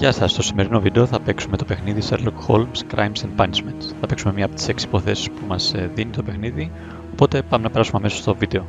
Γεια σας, στο σημερινό βίντεο θα παίξουμε το παιχνίδι Σέρλοκ Χολμς Crimes and Punishments. Θα παίξουμε μία από τις 6 υποθέσεις που μας δίνει το παιχνίδι, οπότε πάμε να περάσουμε αμέσως στο βίντεο.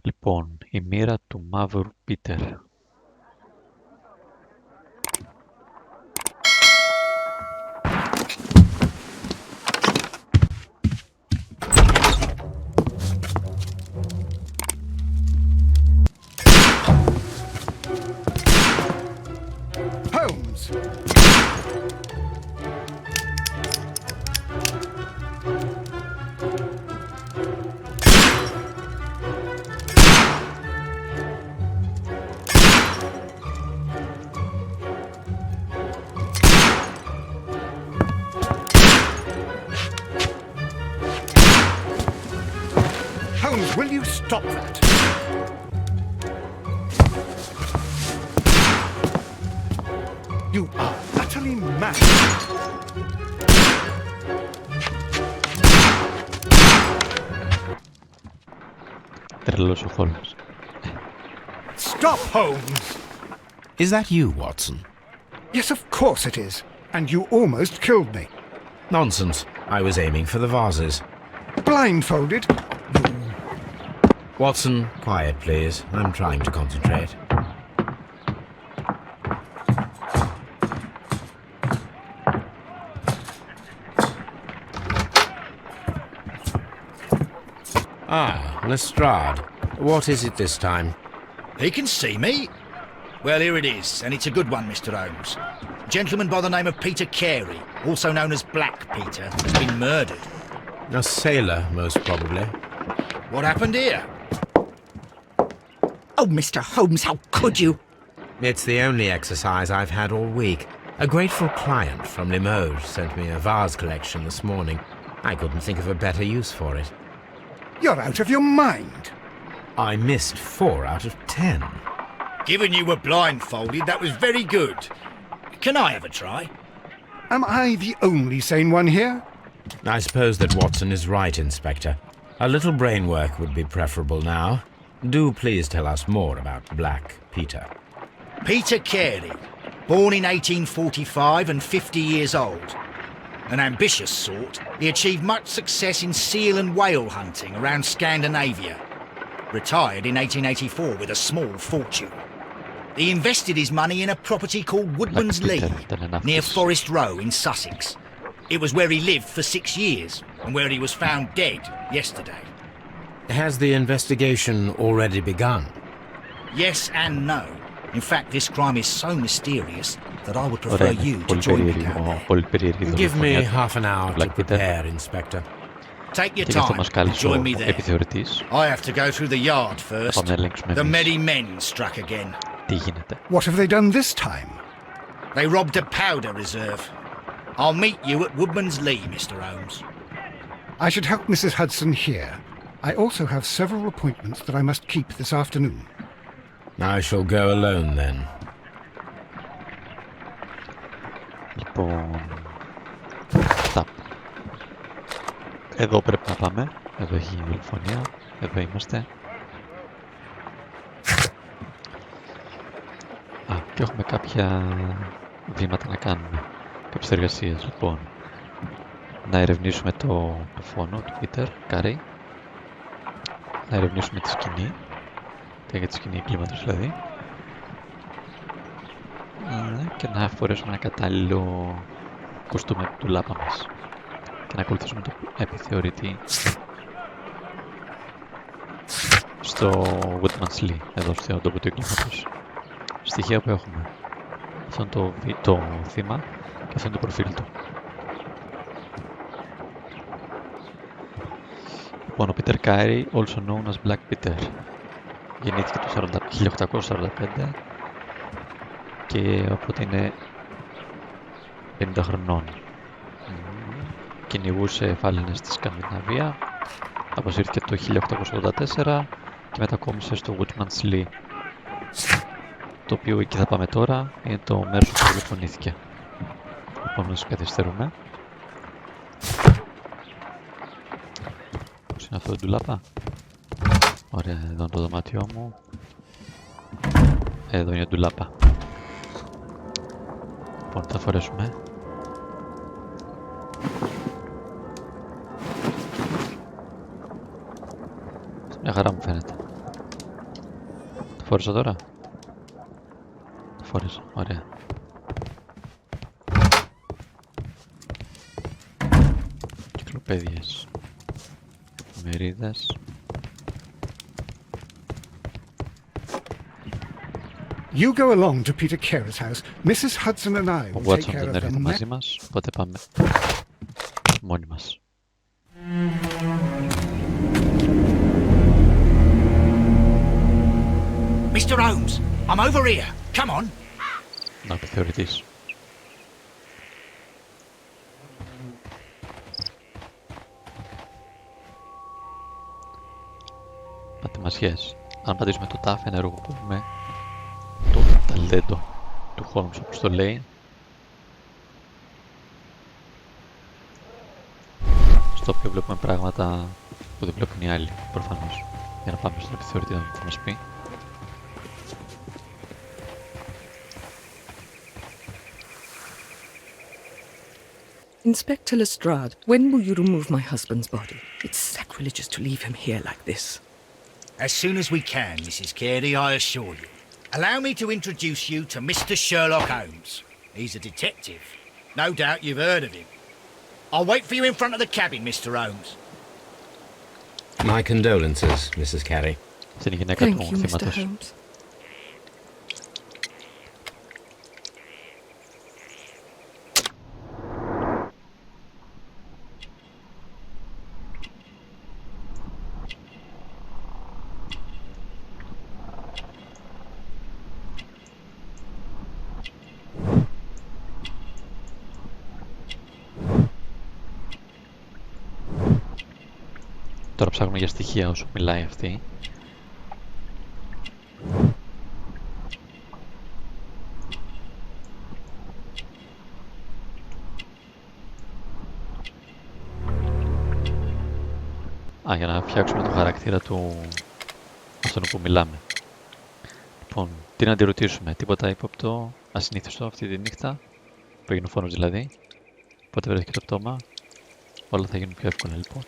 Λοιπόν, η μοίρα του Μαύρου Πίτερ. Holmes! Holmes, will you stop that? You are utterly mad. Τρελός ο Χολμς. Stop, Holmes! Is that you, Watson? Yes, of course it is. And you almost killed me. Nonsense. I was aiming for the vases. Blindfolded? Watson, quiet please. I'm trying to concentrate. Ah, Lestrade. What is it this time? He can see me. Well, here it is, and it's a good one, Mr. Holmes. A gentleman by the name of Peter Carey, also known as Black Peter, has been murdered. A sailor, most probably. What happened here? Oh, Mr. Holmes, how could you? It's the only exercise I've had all week. A grateful client from Limoges sent me a vase collection this morning. I couldn't think of a better use for it. You're out of your mind. I missed 4 out of 10. Given you were blindfolded, that was very good. Can I have a try? Am I the only sane one here? I suppose that Watson is right, Inspector. A little brain work would be preferable now. Do please tell us more about Black Peter. Peter Carey, born in 1845 and 50 years old. An ambitious sort, he achieved much success in seal and whale hunting around Scandinavia. Retired in 1884 with a small fortune. He invested his money in a property called Woodman's Lee, near Forest Row in Sussex. It was where he lived for 6 years, and where he was found dead yesterday. Has the investigation already begun? Yes and no. In fact, this crime is so mysterious that I would prefer you to join me down there. Give me half an hour to prepare, Inspector. Take your time and join me there. I have to go through the yard first. The merry men struck again. What have they done this time? They robbed a powder reserve. I'll meet you at Woodman's Lee, Mr. Holmes. I should help Mrs. Hudson here. I also have several appointments that I must keep this afternoon. I shall go alone then. Λοιπόν, εδώ πρέπει να πάμε. Εδώ έχει η δολοφονία. Εδώ είμαστε. Και έχουμε κάποια βήματα να κάνουμε. Κάποιες εργασίες, λοιπόν. Να ερευνήσουμε το φόνο του Πίτερ Κάρεϊ. Να ερευνήσουμε τη σκηνή. Για τη σκηνή εγκλήματος δηλαδή. Και να φορέσουμε ένα κατάλληλο κοστούμι του λάπα μας. Και να ακολουθήσουμε το επιθεωρητή στο Woodman's Lee, εδώ στο τόπο του εγκλήματος. Στοιχεία που έχουμε. Αυτό είναι το θύμα και αυτό είναι το προφίλ του. Λοιπόν, ο Peter Carey, also known as Black Peter. Γεννήθηκε το 1845 και οπότε είναι 50 χρονών. Κυνηγούσε φάλαινες στη Σκανδιναβία, αποσύρθηκε το 1884 και μετακόμισε στο Woodman's Lee, το οποίο εκεί θα πάμε τώρα, είναι το μέρος που δολοφονήθηκε. Λοιπόν, να σας καθυστερούμε. Πώς είναι αυτό το ντουλάπα? Ωραία, εδώ είναι το δωμάτιό μου. Εδώ είναι η ντουλάπα. Λοιπόν, θα φορέσουμε. Μια χαρά μου φαίνεται. Το φόρεσα τώρα? Το φόρεσα, ωραία. Κυκλοπαίδειες, μερίδες. You go along to Peter Carer's house. Mrs. Hudson and I Ο will take Watson care δεν of έρχεται them. μαζί μας, οπότε πάμε μόνοι μας. Mr. Holmes, I'm over here. Come on. Να επιθεωρητής. Πατημασιές. Αν πατήσουμε το tab, ενεργοποιούμε το ταλέντο του Χόλμς, όπως το λέει. Στο οποίο βλέπουμε πράγματα που δεν βλέπουν οι άλλοι, προφανώς. Για να πάμε στον επιθεωρητή να θα μας πει. Inspector Lestrade, when will you remove my husband's body? It's sacrilegious to leave him here like this. As soon as we can, Mrs. Carey, I assure you. Allow me to introduce you to Mr. Sherlock Holmes. He's a detective. No doubt you've heard of him. I'll wait for you in front of the cabin, Mr. Holmes. My condolences, Mrs. Carey. Στην γυναίκα Thank του you, Mr. θύματος. Holmes. Τώρα ψάχνουμε για στοιχεία όσο μιλάει αυτή. Για να φτιάξουμε το χαρακτήρα του αυτόν που μιλάμε. Λοιπόν, τι να αντιρωτήσουμε, τίποτα ύποπτο, ασυνήθιστο αυτή τη νύχτα, που έγινε ο φόνος δηλαδή. Πότε βρέθηκε το πτώμα, όλα θα γίνουν πιο εύκολα λοιπόν.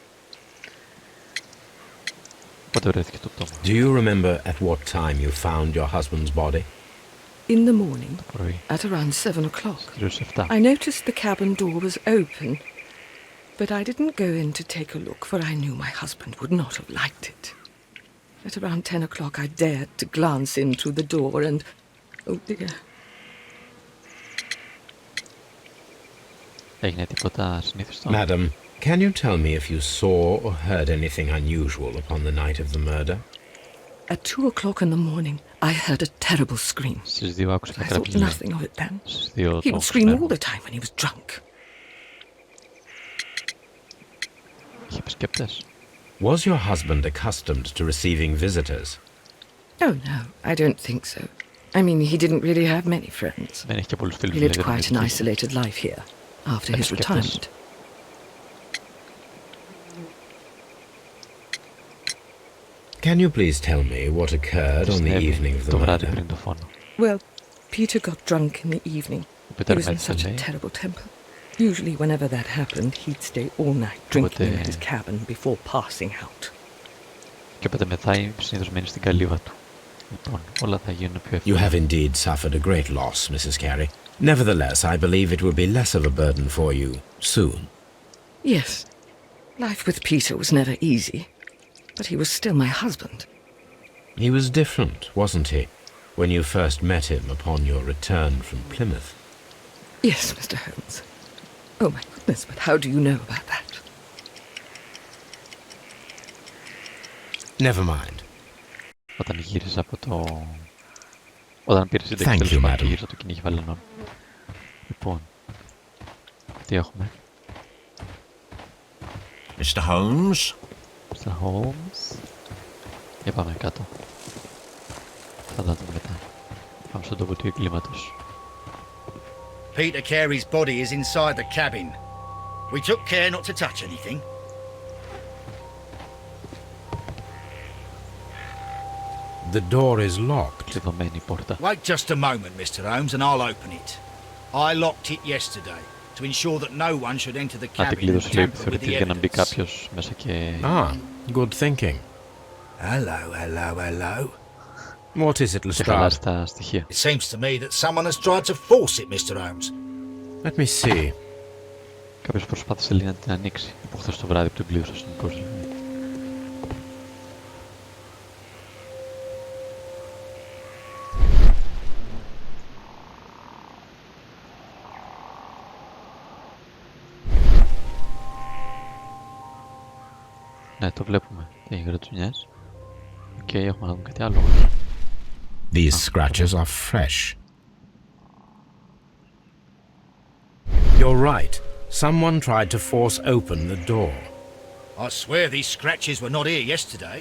Πότε βρέθηκε το πτώμα? Do you remember at what time you found your husband's body? In the morning, Το πρωί, at around 7 o'clock. γύρω στις 7. I noticed the cabin door was open, but I didn't go in to take a look, for I knew my husband would not have liked it. At around 10 o'clock, I dared to glance in through the door and... Oh dear. Έγινε τίποτα ασυνήθιστο? Madam, can you tell me if you saw or heard anything unusual upon the night of the murder? At 2 o'clock in the morning, I heard a terrible scream. Στις 2 άκουσα I μια thought κραυγή. nothing of it then. Στις 2 He το would scream all ξημέρωμα. the time when he was drunk. Είχε επισκέπτες? Was your husband accustomed to receiving visitors? Oh no, I don't think so. I mean, he didn't really have many friends. Δεν έχει και πολλούς φίλους. He lived δηλαδή, quite δεν an είχε. isolated life here after his Επισκέπτες. retirement. Can you please tell me what occurred on the Συνέβη evening of the το βράδυ murder? πριν το φόνο. Well, Peter got drunk in the evening. Ο He Πίτερ was in μέτρησε, such a λέει, terrible temper. Usually, whenever that happened, he'd stay all night drinking in his cabin before passing out. και όποτε μεθάει συνήθως μένει στην καλύβα του. Λοιπόν, όλα θα γίνουν πιο You εύκολα. have indeed suffered a great loss, Mrs. Carey. Nevertheless, I believe it will be less of a burden for you soon. Yes, life with Peter was never easy, but he was still my husband. He was different, wasn't he, when you first met him upon your return from Plymouth? Yes, Mr. Holmes. Oh my goodness, but how do you know about that? Never mind. όταν γύριζα από το... Όταν πήρε σύνταξη Thank τέλος you, πάντων madam. και γύριζα το κυνήγι βαλενών. Λοιπόν, τι έχουμε? Mr. Holmes? Mr. Holmes. Για πάμε κάτω. Θα τα δούμε μετά. Πάμε στον τόπο του εγκλήματος. Peter Carey's body is inside the cabin. We took care not to touch anything. The door is locked. Κλειδωμένη η πόρτα. Wait just a moment, Mr. Holmes, and I'll open it. I locked it yesterday to ensure that no one should enter the Να την cabin and κλείδωσε λέει tamper with the επιθεωρητής για να μπει evidence. κάποιος μέσα και... Ah, good thinking. Hello. What is it, και χαλάσει Lestrade? τα στοιχεία. It seems to me that someone has tried to force it, Mr. Holmes. Let me see. Κάποιος προσπάθησε λέει να την ανοίξει από χθες το βράδυ που την κλείδωσε στον κόσμο. Ναι, το βλέπουμε. Έχει γρατσουνιές. Οκ, έχουμε να δούμε κάτι άλλο. These scratches are fresh. You're right. Someone tried to force open the door. I swear these scratches were not here yesterday.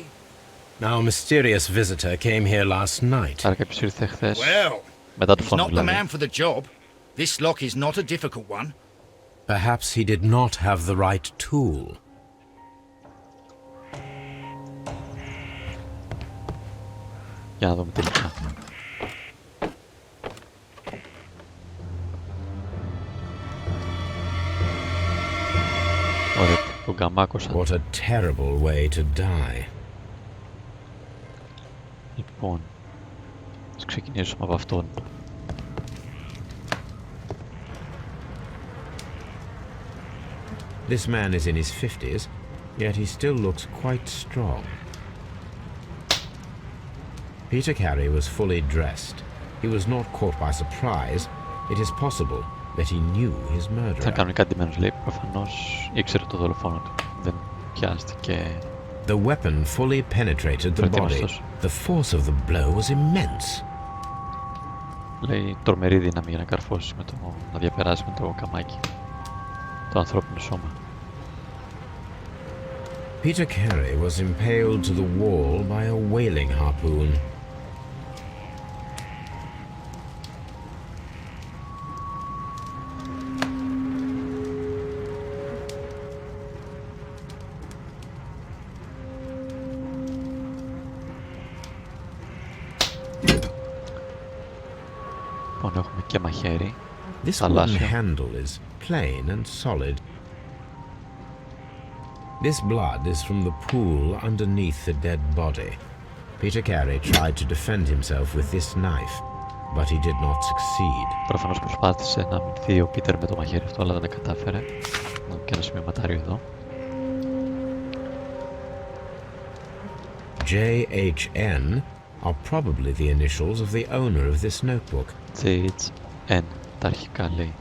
Our mysterious visitor came here last night. Άρα κάποιος ήρθε χθες Well, μετά το he's φόνο not the δηλαδή. man for the job. This lock is not a difficult one. Perhaps he did not have the right tool. Για να δούμε τελικά. Ωραία, τον καμάκωσα. What a terrible way to die. Λοιπόν, ας ξεκινήσουμε από αυτόν. This man is in his 50s, yet he still looks quite strong. Peter Carey was fully dressed. He was not caught by surprise. It is possible that he knew his Ήταν murderer. κανονικά ντυμένος λέει, προφανώς ήξερε το δολοφόνο του. Δεν πιάστηκε. The weapon fully penetrated the body. Προετοίμαστος. The force of the blow was immense. Λέει τρομερή δύναμη για να καρφώσει με το, να διαπεράσει με το καμάκι το ανθρώπινο σώμα. Peter Carey was impaled to the wall by a whaling harpoon. Λοιπόν, έχουμε και μαχαίρι. This wooden θαλάσσιο. handle is plain and solid. This blood is from the pool underneath the dead body. Peter Carey tried to defend himself with this knife, but he did not succeed. Προφανώς προσπάθησε να αμυνθεί ο Πίτερ με το μαχαίρι αυτό, αλλά δεν τα κατάφερε. Να και ένα σημειωματάριο εδώ. JHN are probably the initials of the owner of this notebook. GHN, τα αρχικά λέει.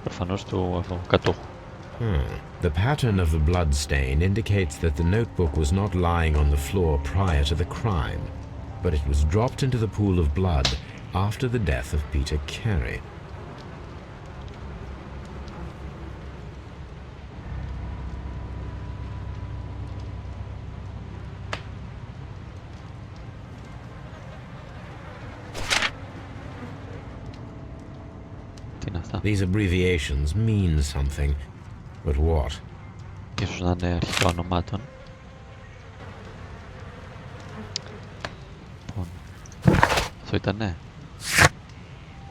Προφανώς του κατόχου. The pattern of the blood stain indicates that the notebook was not lying on the floor prior to the crime, but it was dropped into the pool of blood after the death of Peter Carey. Τι είναι αυτά? These abbreviations mean something, but what? Ίσως να είναι αρχικά ονομάτων. Λοιπόν, αυτό ήτανε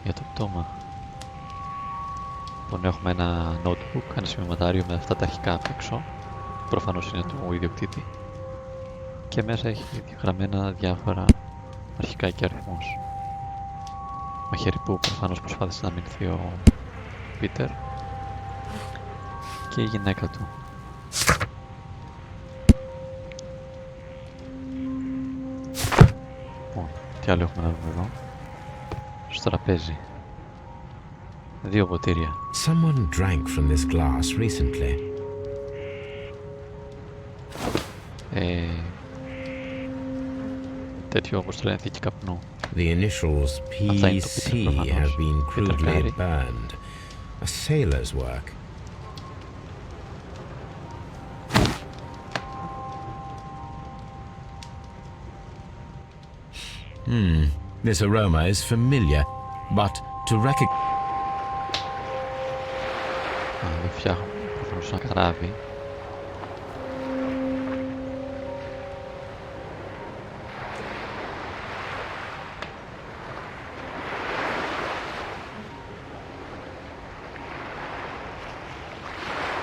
για το πτώμα. Λοιπόν, έχουμε ένα notebook, ένα σημειωματάριο με αυτά τα αρχικά απ' έξω. Προφανώς είναι του ιδιοκτήτη. Και μέσα έχει γραμμένα διάφορα αρχικά και αριθμούς. Μαχαίρι που προφανώς προσπάθησε να αμυνθεί ο Πίτερ. Και η γυναίκα του. Λοιπόν, τι άλλο έχουμε να δούμε εδώ? Στο τραπέζι. 2 ποτήρια. Someone drank from this glass recently. τέτοιο όπως το λένε θήκη καπνού. The initials PC have been crudely burned. A sailor's work. This aroma is familiar, but to recognize... Εδώ φτιάχνω προφανώς ένα καράβι.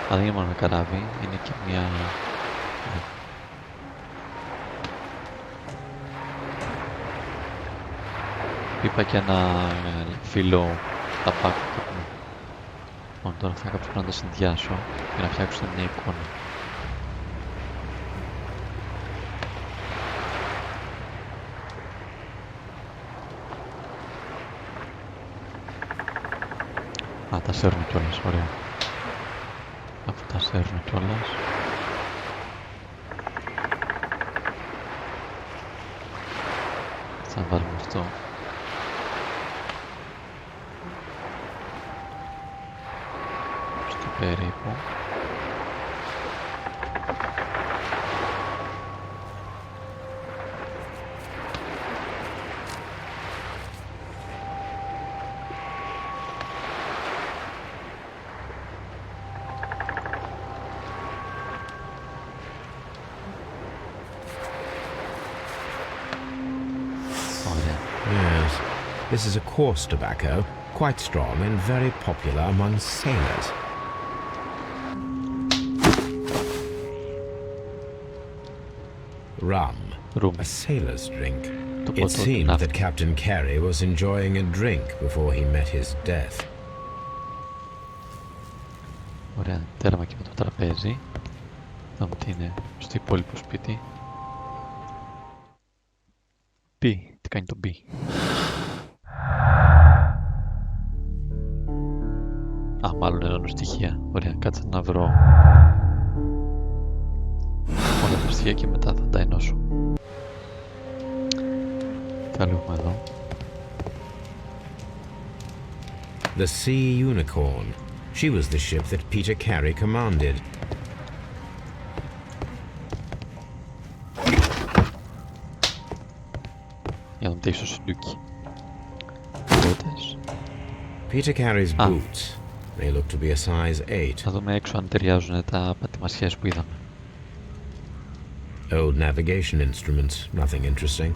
Αν δεν είναι μόνο ένα καράβι, είναι και μια... Είπα και ένα φύλλο ταπάκου καπνού. Λοιπόν, τώρα θα κάποιος πρέπει να τα συνδυάσω για να φτιάξω μια εικόνα. Α, τα σέρνω κιόλας, ωραία. Αφού τα σέρνω κιόλας. Θα βάλουμε αυτό. Στο περίπου. Yes, this is a coarse tobacco, quite strong and very popular among sailors. Rum, a sailor's drink. It seemed that Captain Carey was enjoying a drink before he met his death. Ωραία, τέρμα και με το τραπέζι. Θα μου τι είναι στο υπόλοιπο σπίτι. Τι κάνει το B. Α, μάλλον ενώνω στοιχεία. Ωραία, κάτσε να βρω όλα τα στοιχεία και μετά θα τα ενώσω. Τι άλλο έχουμε εδώ. The Sea Unicorn. She was the ship that Peter Carey commanded. Για να δείξω στο ντούκι. Πότες. Peter Carey's boots. They look to be a size 8. Θα δούμε έξω αν ταιριάζουν τα πατημασιές που είδαμε. Old navigation instruments. Nothing interesting.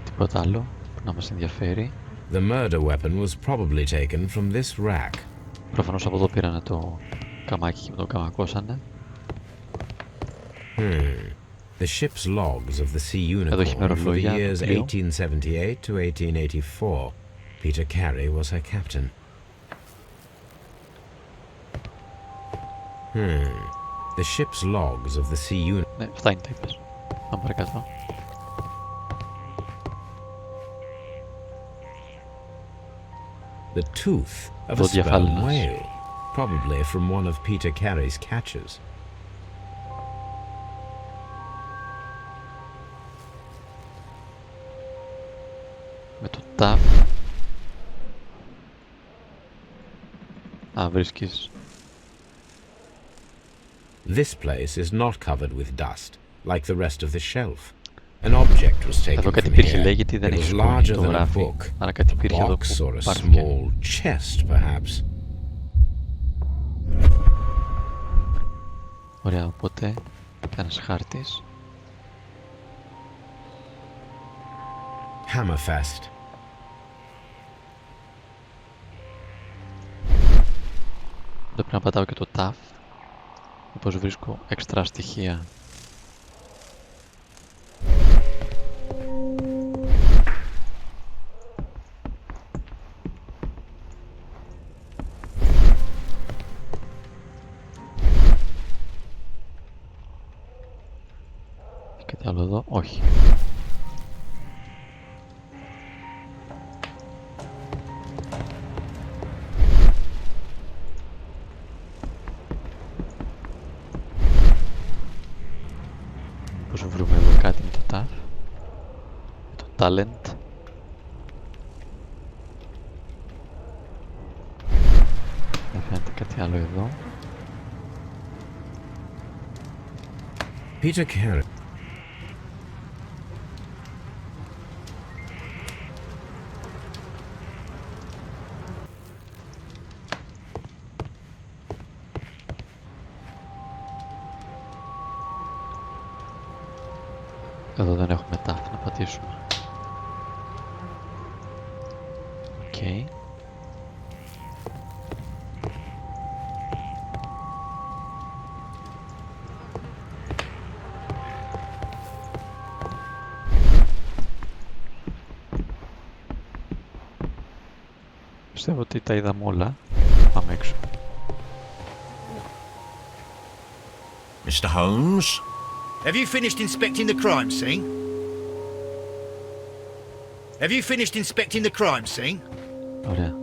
Τίποτα άλλο που να μας ενδιαφέρει. The murder weapon was probably taken from this rack. Προφανώς από εδώ πήρανε το καμάκι και με το καμακώσανε. The ship's logs of the Sea Unicorn for the years 1878 to 1884. Peter Carey was her captain. The ship's logs of the Sea Unicorn. Ναι, αυτά είναι τα είπες. Πάμε παρακάτω. The tooth of a sperm whale, probably from one of Peter Carey's catches. Με το ταφ. Α, βρίσκεις. This place is not covered with dust, like the rest of the shelf. An object was taken Εδώ κάτι from υπήρχε, here. λέει, γιατί δεν It έχει was σκόνη larger το than a γράφει. book, Άρα κάτι a υπήρχε εδώ box or που a πάρθηκε. small chest, perhaps. Ωραία, οπότε ένας χάρτης. Hammerfest. Εδώ πρέπει να πατάω και το ταφ. Μήπως βρίσκω έξτρα στοιχεία. Και τι άλλο εδώ, όχι. Πώς βρούμε εδώ κάτι με το ταφ. talent. Δεν φαίνεται κάτι άλλο εδώ. Peter Carey. Εδώ δεν έχουμε τάφ να πατήσουμε. Οκ. Πιστεύω ότι τα είδαμε όλα. Πάμε έξω. Mr. Holmes? Have you finished inspecting the crime scene? Have you finished inspecting the crime scene? Ωραία.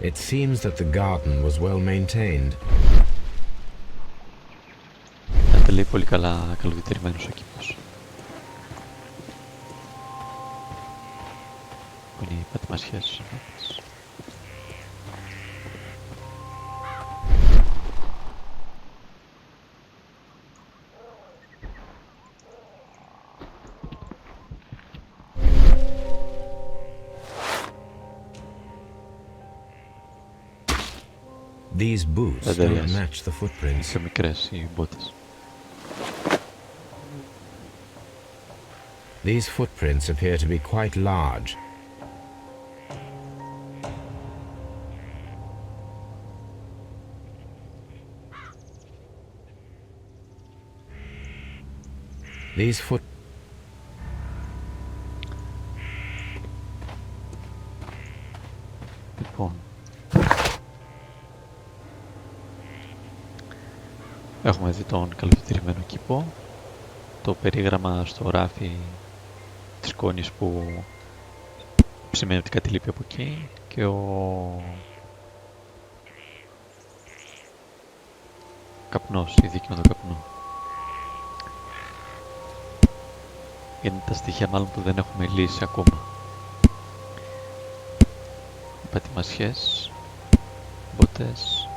It seems that the garden was well maintained. Φαίνεται λέει πολύ καλά καλοδιτηρημένος ο κήπος. Που είναι οι πατημασιές. These boots don't match the footprints. Πιο μικρές οι μπότες. These footprints appear to be quite large. These foot Λοιπόν, έχουμε δει τον καλοδιτηρημένο κήπο, το περίγραμμα στο ράφι της σκόνης που σημαίνει ότι κάτι λείπει από εκεί και ο καπνός, η δίκη με τον καπνό. Είναι τα στοιχεία μάλλον που δεν έχουμε λύσει ακόμα. Οι πατημασιές, μπότες,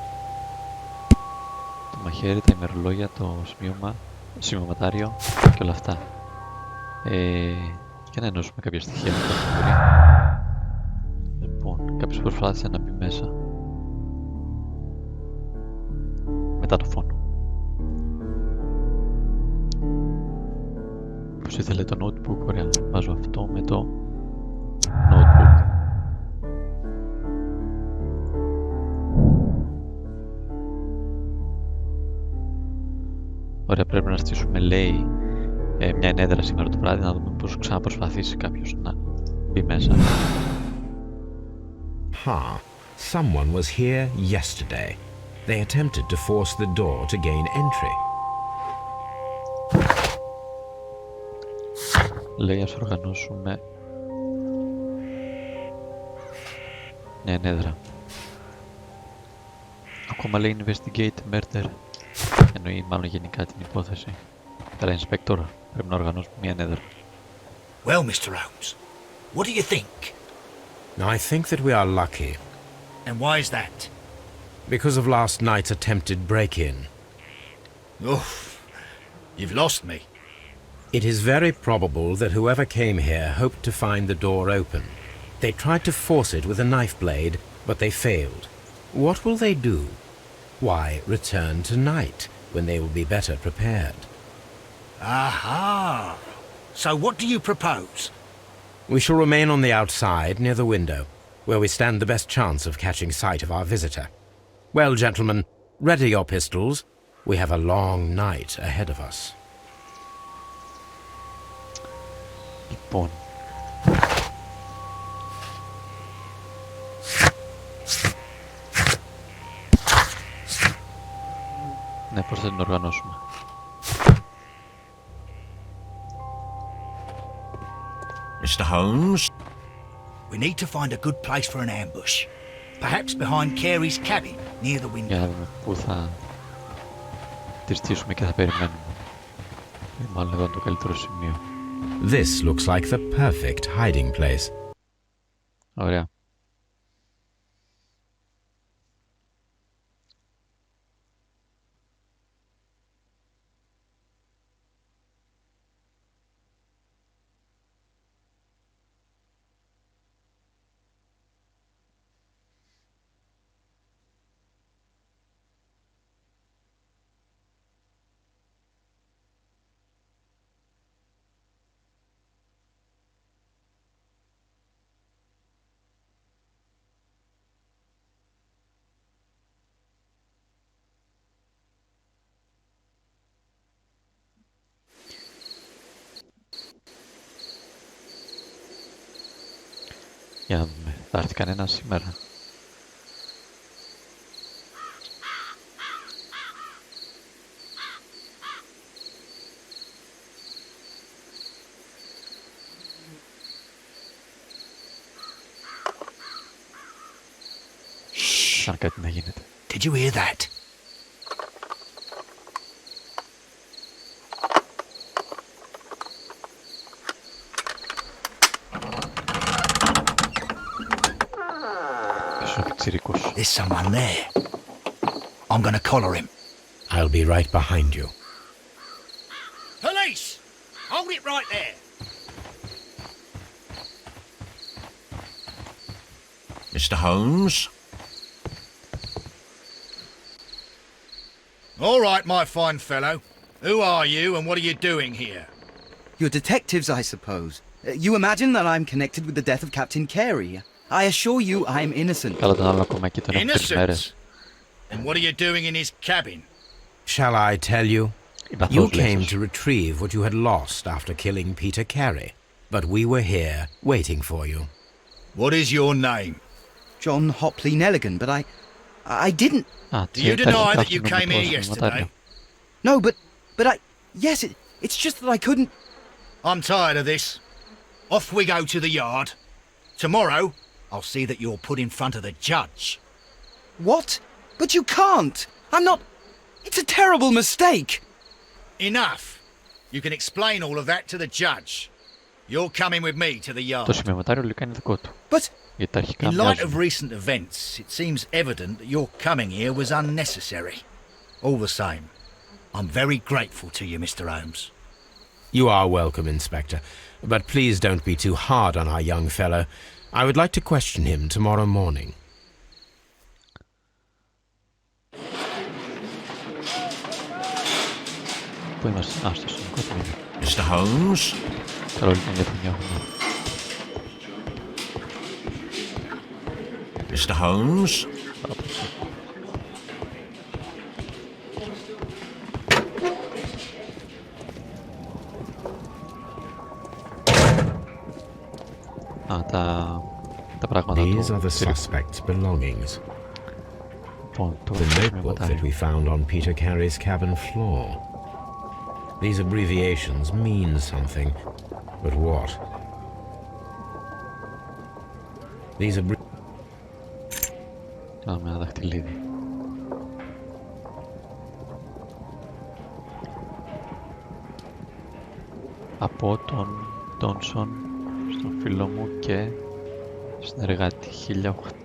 το μαχαίρι, τα ημερολόγια, το σημειωματάριο και όλα αυτά. Για να ενώσουμε κάποια στοιχεία με κάθε μπορεί. Λοιπόν, κάποιος προσπάθησε να μπει μέσα. Μετά το φόνο. Ποιος ήθελε το notebook, ωραία, βάζω αυτό με το notebook. Ωραία, πρέπει να στήσουμε, λέει, μια ενέδρα σήμερα το βράδυ, να δούμε πώς ξαναπροσπαθήσει κάποιος να μπει μέσα. Ha! Someone was here yesterday. They attempted to force the door to gain entry. Λέει, ας οργανώσουμε μια ενέδρα. Ακόμα λέει investigate murder. Εννοεί μάλλον γενικά την υπόθεση. Αλλά inspector, πρέπει να οργανώσουμε μια ενέδρα. Well, Mr. Holmes, what do you think? I think that we are lucky. And why is that? Because of last night's attempted break-in. Oh, you've lost me. It is very probable that whoever came here hoped to find the door open. They tried to force it with a knife blade, but they failed. What will they do? Why, return tonight, when they will be better prepared. Aha! So what do you propose? We shall remain on the outside, near the window, where we stand the best chance of catching sight of our visitor. Well, gentlemen, ready your pistols. We have a long night ahead of us. Λοιπόν. Ναι, πώς θα την οργανώσουμε. Mr. Holmes? We need to find a good place for an ambush. Perhaps behind Carey's cabin, near the window. Για να δούμε πού θα τη στήσουμε και θα περιμένουμε. Μάλλον εδώ είναι το καλύτερο σημείο. This looks like the perfect hiding place. Ωραία. Για να δούμε. Θα έρθει κανένα σήμερα. Σαν κάτι να γίνεται. Did you hear that? There's someone there. I'm gonna collar him. I'll be right behind you. Police! Hold it right there. Mr. Holmes? All right, my fine fellow. Who are you and what are you doing here? You're detectives, I suppose. You imagine that I'm connected with the death of Captain Carey. I assure you I'm innocent. Innocent? And what are you doing in his cabin? Shall I tell you? You came to retrieve what you had lost after killing Peter Carey, but we were here waiting for you. What is your name? John Hopley Nelligan, but I didn't... Do you deny that you came here yesterday? No, but yes, it's just that I couldn't... I'm tired of this. Off we go to the yard. Tomorrow, I'll see that you're put in front of the judge. What? But you can't! I'm not... It's a terrible mistake! Enough! You can explain all of that to the judge. You're coming with me to the yard. Το σημειωματάριο λογικά είναι δικό του. But... Γιατί τα αρχικά In light μοιάζουν. of recent events, it seems evident that your coming here was unnecessary. All the same, I'm very grateful to you, Mr. Holmes. You are welcome, Inspector, but please don't be too hard on our young fellow. I would like to question him tomorrow morning. Πού είμαστε? Στο συνικό τμήμα. Mr. Holmes? Καλό λοιπόν για τον έχουμε. Mr. Holmes? Τα πράγματα These are του. the suspect's belongings. Λοιπόν, το The notebook that σημειωματάριο. we found on Peter Carey's cabin floor. These abbreviations mean something, but what? These Κάναμε ένα δαχτυλίδι. Από τον Τόνσον στον φίλο μου και συνεργάτη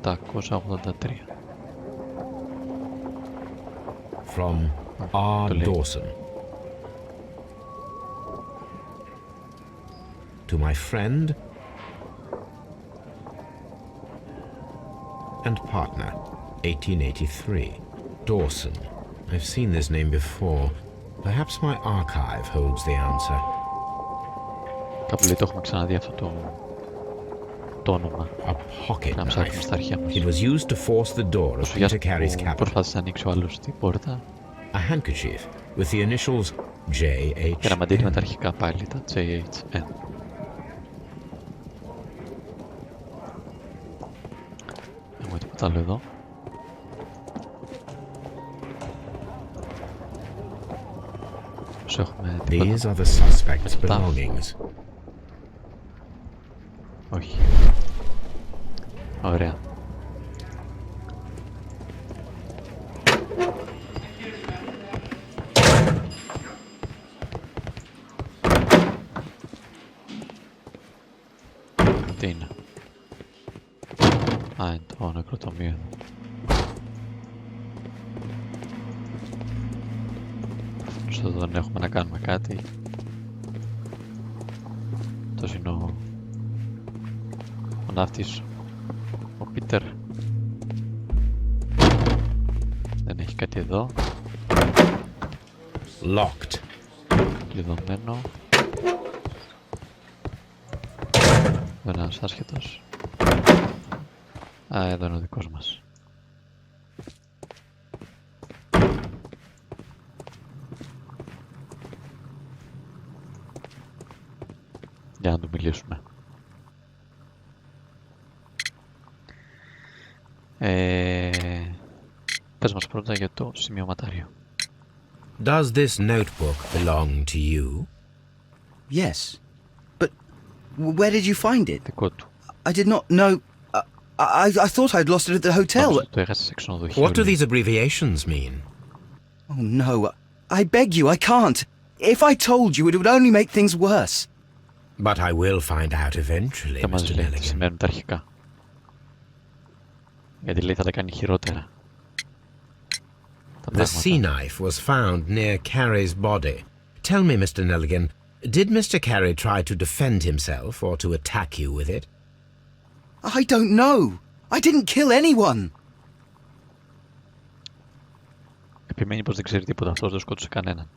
1883. from R. το λέει. Dawson. To my friend and partner, 1883. Dawson. I've seen this name before. Perhaps my archive holds the answer. Κάπου λέει το έχουμε ξαναδεί αυτό το όνομα. A pocket Να ψάχνουμε στα αρχεία μας. knife. It was used to force the door of Peter Carey's που cabin. προσπάθησε να ανοίξει ο άλλος την πόρτα A handkerchief with the initials JH. και να μαντήρει με τα αρχικά πάλι, τα JHN. Έχουμε τίποτα άλλο εδώ. Όσο έχουμε τίποτα. These are the suspect's Stuff. belongings. Όχι. Ωραία. πρωτομείο. Εδώ δεν έχουμε να κάνουμε κάτι. Αυτός είναι ο ναύτης, ο Πίτερ. Δεν έχει κάτι εδώ. Locked. Κλειδωμένο. Εδώ είναι ένας άσχετος. Α, εδώ είναι ο δικός μας. Για να του μιλήσουμε. Πες μας πρώτα για το σημειωματάριο. Does this notebook belong to you? Yes. But where did you find it? Δικό του. I did not know. I thought I'd lost it at the hotel. Το έχασε σε ξενοδοχείο. What do these abbreviations mean? Oh no. I beg you, I can't. If I told you, it would only make things worse. But I will find out eventually, Δεν μας Mr. λέει τι Nelligan. σημαίνουν τα αρχικά. Γιατί λέει θα τα κάνει χειρότερα. Τα The sea πράγματα. knife was found near Carey's body. Tell me, Mr. Nelligan, did Mr. Carey try to defend himself or to attack you with it? I don't know. I didn't kill anyone. Επιμένει πως δεν ξέρει τίποτα. Αυτός δεν σκότωσε κανέναν.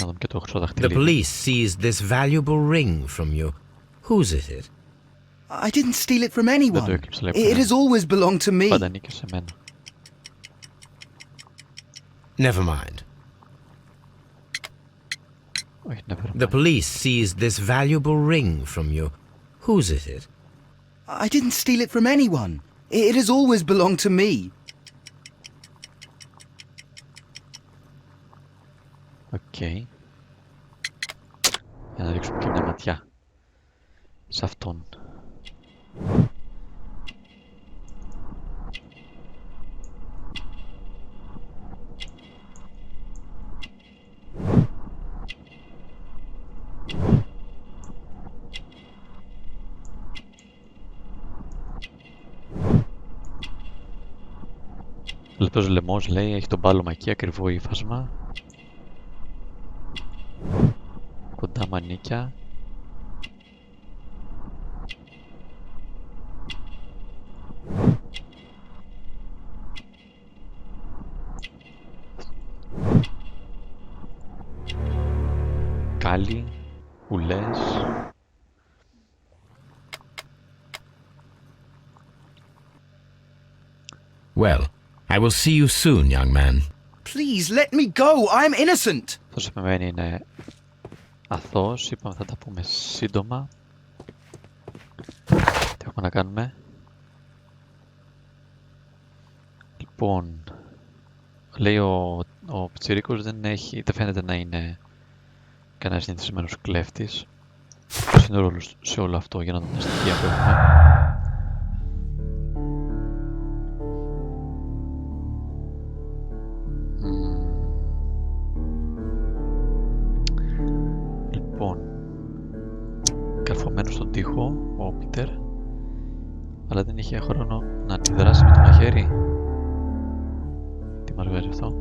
Να δούμε και το χρυσό The δαχτυλίδι. police seized this valuable ring from you. Whose is it? I didn't steal it from anyone. έκλειψε, λέει, It has always belonged to me. Πάντα νίκησε σε μένα. Never mind. Όχι, never The mind. police seized this valuable ring from you. Whose is it? I didn't steal it from anyone. It has always belonged to me. Οκ. Για να ρίξουμε και μια ματιά σε αυτόν. Λεπτός λαιμός, λέει, έχει τον πάλωμα εκεί, ακριβό ύφασμα. Κοντά μανίκια. Κάλλη, ουλές. Well, I will see you soon, young man. Please let me go. I'm innocent. Αυτός επιμένει είναι αθώος. Είπαμε θα τα πούμε σύντομα. Τι έχουμε να κάνουμε. Λοιπόν, λέει ο πιτσιρίκος δεν φαίνεται να είναι κανένας συνηθισμένος κλέφτης. Ποιος είναι ο ρόλος σε όλο αυτό, για να δούμε τα στοιχεία που έχουμε. Λοιπόν, καρφωμένος στον τοίχο ο Πίτερ, αλλά δεν είχε χρόνο να αντιδράσει με το μαχαίρι. Τι μας βγάζει αυτό.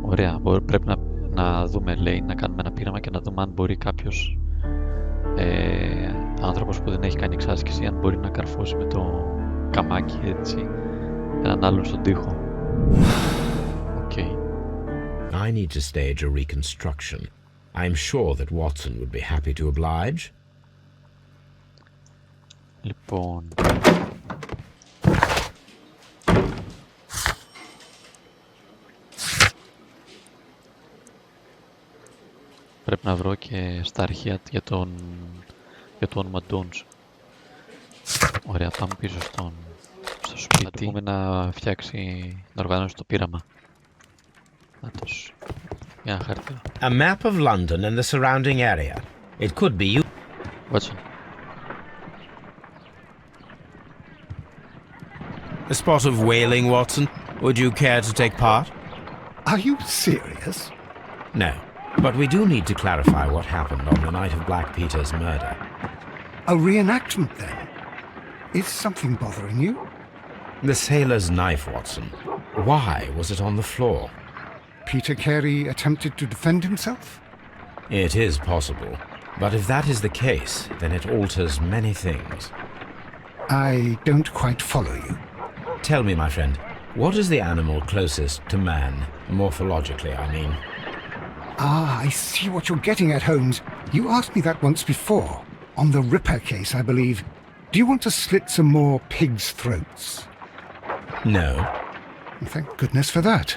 Ωραία, πρέπει να δούμε, λέει, να κάνουμε ένα πείραμα και να δούμε αν μπορεί κάποιος άνθρωπος που δεν έχει κάνει εξάσκηση, αν μπορεί να καρφώσει με το καμάκι, έτσι, έναν άλλον στον τοίχο. Οκ. I need to stage a reconstruction. I am sure that Watson would be happy to oblige. Λοιπόν, πρέπει να βρω και στα αρχεία για το όνομα Ντόνς. Ωραία, πάμε πίσω στο σπίτι. Πούμε να φτιάξει, να οργανώσει το πείραμα. Νάτος. Για ένα χαρτί. A map of London and the surrounding area. It could be you. Watson. A spot of whaling, Watson. Would you care to take part? Are you serious? No. But we do need to clarify what happened on the night of Black Peter's murder. A reenactment, then? Is something bothering you? The sailor's knife, Watson. Why was it on the floor? Peter Carey attempted to defend himself? It is possible. But if that is the case, then it alters many things. I don't quite follow you. Tell me, my friend, what is the animal closest to man, morphologically, I mean? Ah, I see what you're getting at, Holmes. You asked me that once before. On the Ripper case, I believe. Do you want to slit some more pigs' throats? No. Thank goodness for that.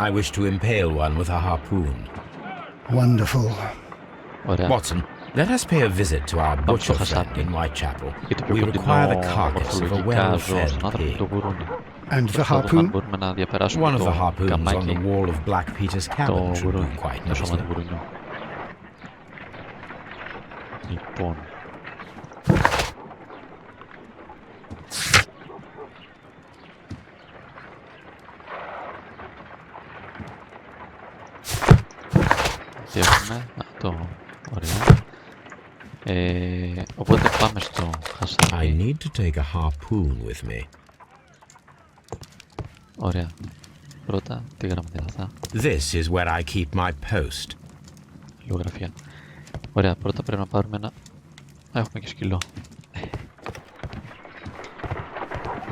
I wish to impale one with a harpoon. Wonderful. Ωραία. Watson, let us pay a visit to our butcher friend in Whitechapel. Γιατί We το require the κοντινό carcass of a μορφολογικά ζώο well-fed στον άνθρωπο pig. το γουρούνι. And the Αυτό το αν harpoon? μπορούμε να διαπεράσουμε One of the το harpoons on the καμπανάκι, wall of Black Peter's το cabin should do γουρούνι, quite το σώμα nicely. του γουρουνιού. Λοιπόν. Τι έχουμε, αυτό, ωραία. Οπότε πάμε στο I χασάπι. need to take a harpoon with me. Ωραία. Πρώτα, τι γραμματεία αυτά. This is where I keep my post. Λογογραφία. Ωραία, πρώτα πρέπει να πάρουμε ένα... Έχουμε και σκυλό.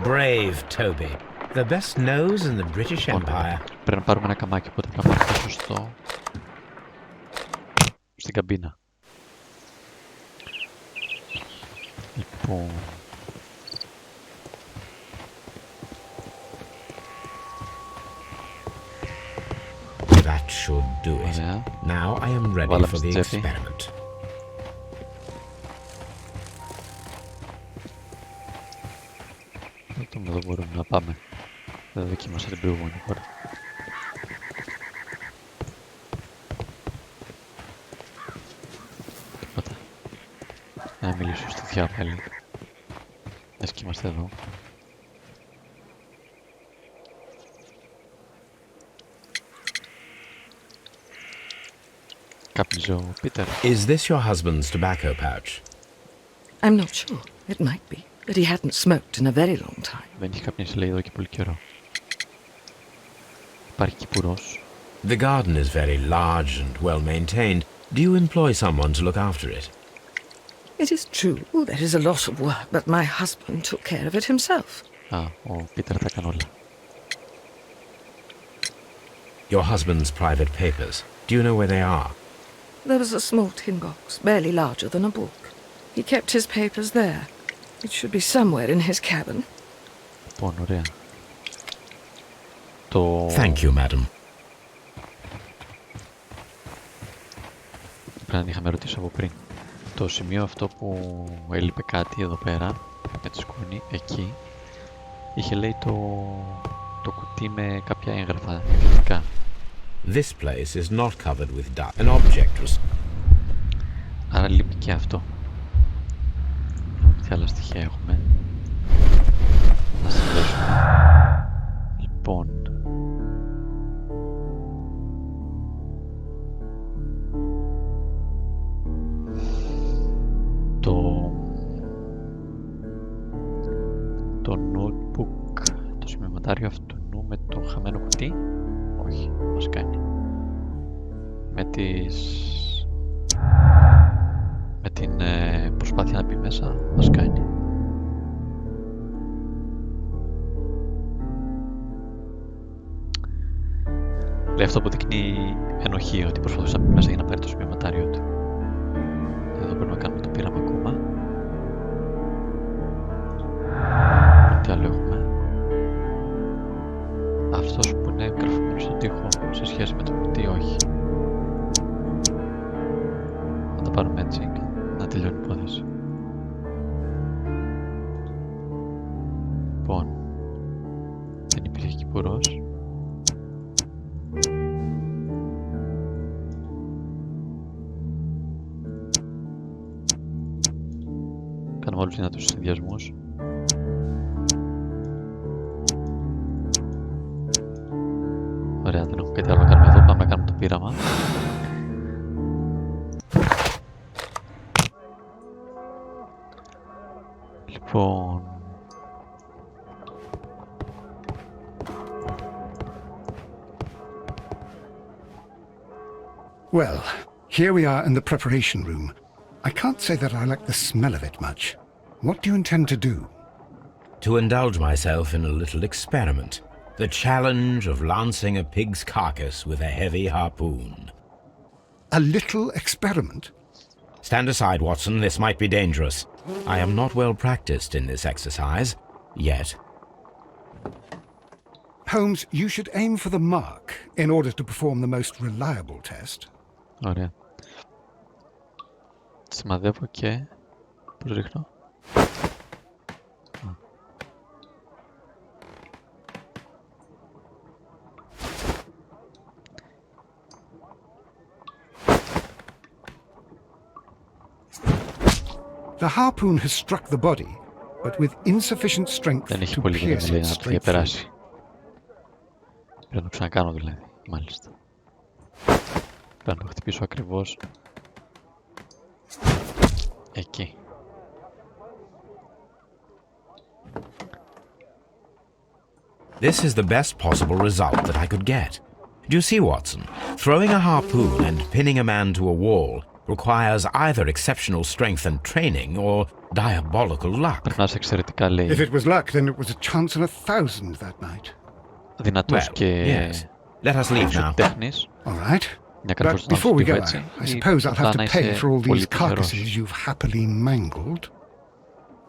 Brave Toby, the best nose in the British Empire. Πρέπει να πάρουμε ένα καμάκι, οπότε πρέπει να πάμε πίσω στην καμπίνα. Λοιπόν... That should do it. Ωραία. Now I am ready Βάλαμε for στη the τσέπη. experiment. Δούμε εδώ μπορούμε να πάμε. Δεν δοκίμασα την προηγούμενη φορά. Τίποτα. Να μιλήσω στη θεία πάλι. Μιας και είμαστε εδώ. Κάπνιζε ο Πίτερ. Is this your husband's tobacco pouch? I'm not sure. It might be. But he hadn't smoked in a very long time. Δεν έχει καπνίσει, λέει, εδώ και πολύ καιρό. Υπάρχει κυπουρός. The garden is very large and well maintained. Do you employ someone to look after it? It is true, there is a lot of work, but my husband took care of it himself. Α, ο Πίτερ τα έκανε όλα. Your husband's private papers. Do you know where they are? There was a small tin box, barely larger than a book. He kept his papers there. It should be somewhere in his cabin. Λοιπόν, ωραία. Το... Thank you, madam. Πρέπει να είχαμε ρωτήσει από πριν. Το σημείο αυτό που έλειπε κάτι εδώ πέρα, με τη σκόνη, εκεί, είχε, λέει, το κουτί με κάποια έγγραφα, φυσικά. This place is not covered with dust. An object was... Άρα λείπει και αυτό. Τι άλλα στοιχεία έχουμε. Να συνδέσουμε. Λοιπόν. Το notebook, το σημειωματάριο αυτού με το χαμένο κουτί. Όχι, μας κάνει. Με την προσπάθεια να μπει μέσα, μας κάνει. Λέει, αυτό αποδεικνύει ενοχή, ότι προσπαθούσε να μπει μέσα για να πάρει το σημειωματάριο του. Εδώ πρέπει να κάνουμε το πείραμα ακόμα. Τι άλλο έχουμε. Αυτός που είναι γραφωμένος στον τοίχο σε σχέση με το κουτί, όχι. Να το πάρουμε έτσι και να τελειώνει η υπόθεση. Λοιπόν, δεν υπήρχε κυπουρός. Κάνουμε όλους δυνατούς συνδυασμούς. Ωραία, δεν έχουμε κάτι άλλο να κάνουμε εδώ. Πάμε να κάνουμε το πείραμα. Well, here we are in the preparation room. I can't say that I like the smell of it much. What do you intend to do? To indulge myself in a little experiment. The challenge of lancing a pig's carcass with a heavy harpoon. A little experiment? Stand aside, Watson. This might be dangerous. I am not well practiced in this exercise, yet. Holmes, you should aim for the mark in order to perform the most reliable test. Ωραία. Σημαδεύω και... Πώς ρίχνω? The harpoon has struck the body, but with insufficient strength Δεν έχει to πολύ pierce δύναμη it να το straight through. διαπεράσει. Πρέπει να το ξανακάνω δηλαδή, μάλιστα. Πρέπει να το χτυπήσω ακριβώς εκεί. This is the best possible result that I could get. Do you see, Watson? Throwing a harpoon and pinning a man to a wall requires either exceptional strength and training or diabolical luck. Πρέπει να είσαι εξαιρετικά, λέει, If it was luck, then it was a chance in 1,000 that night. δυνατός Well, και yes. Let us leave now. τέχνης. All right. Μια But καρφώς να before we σου go, έτσι, I ή suppose I'll απλά have να to pay είσαι for all πολύ these τυχερός. carcasses you've happily mangled.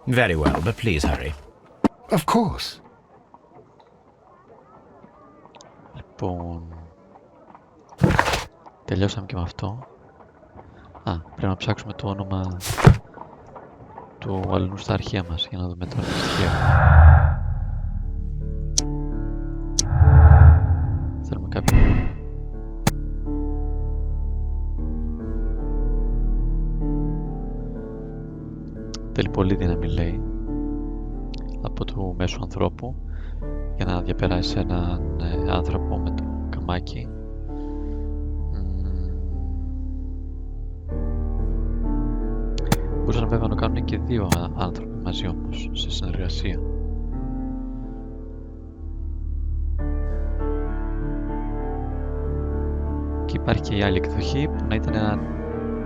Very well, but please hurry. Of course. Λοιπόν, τελειώσαμε και με αυτό. Α, πρέπει να ψάξουμε το όνομα του αλλού στα αρχεία μας για να δούμε το στοιχείο. Θέλουμε κάποιο. Θέλει πολύ δύναμη, λέει, από του μέσου ανθρώπου για να διαπεράσει έναν άνθρωπο με το καμάκι. Μπορούσαν βέβαια να το κάνουν και δύο άνθρωποι μαζί όμως, σε συνεργασία. Και υπάρχει και η άλλη εκδοχή που να ήταν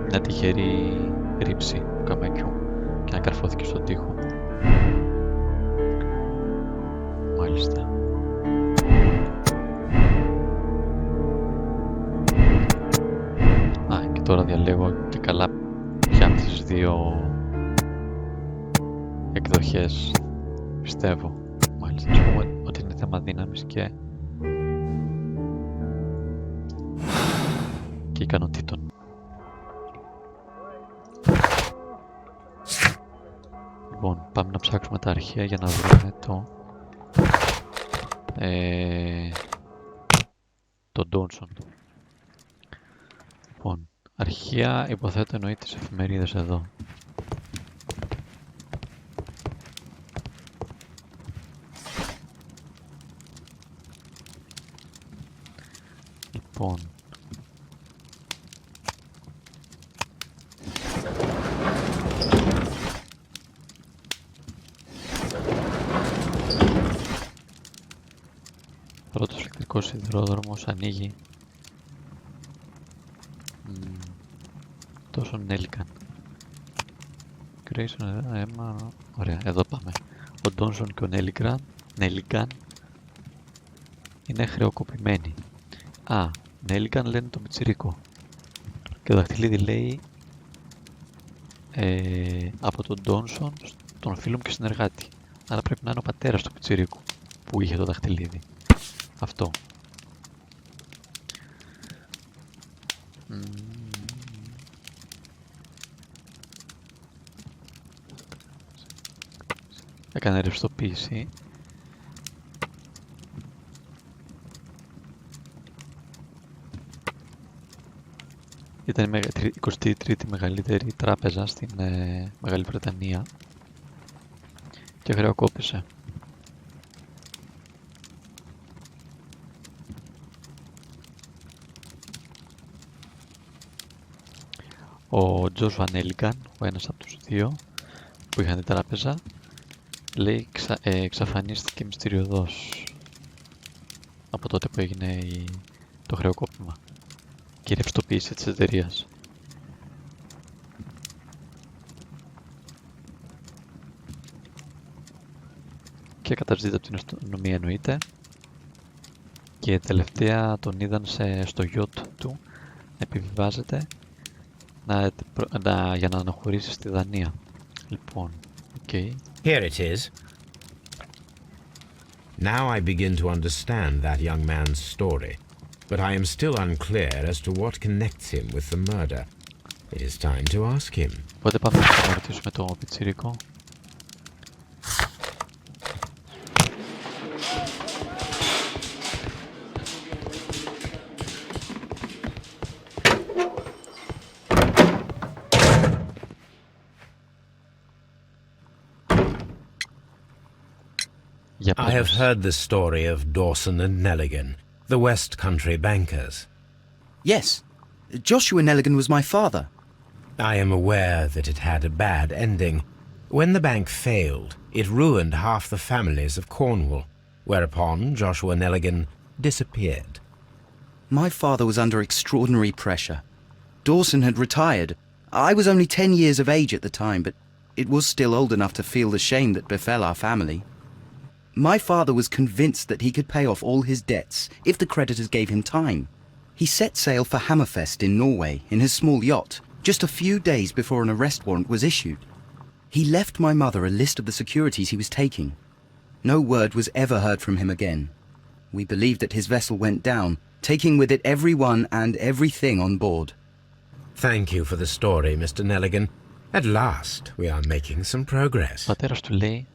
μια τυχερή ρήψη του καμακιού και να καρφώθηκε στον τοίχο. Μάλιστα. Α, και τώρα διαλέγω και καλά ποια από τις δύο εκδοχές πιστεύω. Μάλιστα, ας πούμε ότι είναι θέμα δύναμης και ικανοτήτων. Λοιπόν, πάμε να ψάξουμε τα αρχεία για να βρούμε το Ντόνσον. Λοιπόν, αρχεία υποθέτω εννοεί τις εφημερίδες εδώ. Λοιπόν, πρώτος ηλεκτρικός σιδηρόδρομος ανοίγει τόσο Νέλικαν. Ωραία, εδώ πάμε. Ο Ντόνσον και ο Νέλικαν είναι χρεοκοπημένοι. Α, Νέλικαν λένε το Μιτσιρίκο. Και το δαχτυλίδι λέει από τον Ντόνσον, τον φίλο μου και συνεργάτη. Άρα πρέπει να είναι ο πατέρας του Μιτσιρίκου που είχε το δαχτυλίδι. Αυτό. Έκανε ρευστοποίηση. Ήταν η 23η μεγαλύτερη τράπεζα στην Μεγάλη Βρετανία και χρεοκόπησε. Ο Τζος Βανέλικαν, ο ένας από τους δύο που είχαν την τράπεζα, λέει εξαφανίστηκε μυστηριωδώς από τότε που έγινε το χρεοκόπημα. και η ρευστοποίηση της εταιρείας. Και καταζητείται από την αστυνομία εννοείται. Και τελευταία τον είδαν στο γιότ του να επιβιβάζεται για να αναχωρήσει στη Δανία. Λοιπόν, okay. Here it is. Now I begin to understand that young man's story, but I am still unclear as to what connects him with the murder. It is time to ask him. Οπότε πάμε να ρωτήσουμε το πιτσιρίκο. I have heard the story of Dawson and Nelligan, the West Country bankers. Yes, Joshua Nelligan was my father. I am aware that it had a bad ending. When the bank failed, it ruined half the families of Cornwall, whereupon Joshua Nelligan disappeared. My father was under extraordinary pressure. Dawson had retired. I was only 10 years of age at the time, but it was still old enough to feel the shame that befell our family. My father was convinced that he could pay off all his debts if the creditors gave him time. He set sail for Hammerfest in Norway in his small yacht, just a few days before an arrest warrant was issued. He left my mother a list of the securities he was taking. No word was ever heard from him again. We believe that his vessel went down, taking with it everyone and everything on board. Thank you for the story, Mr. Nelligan. At last, we are making some progress. Πατέρας του λέει: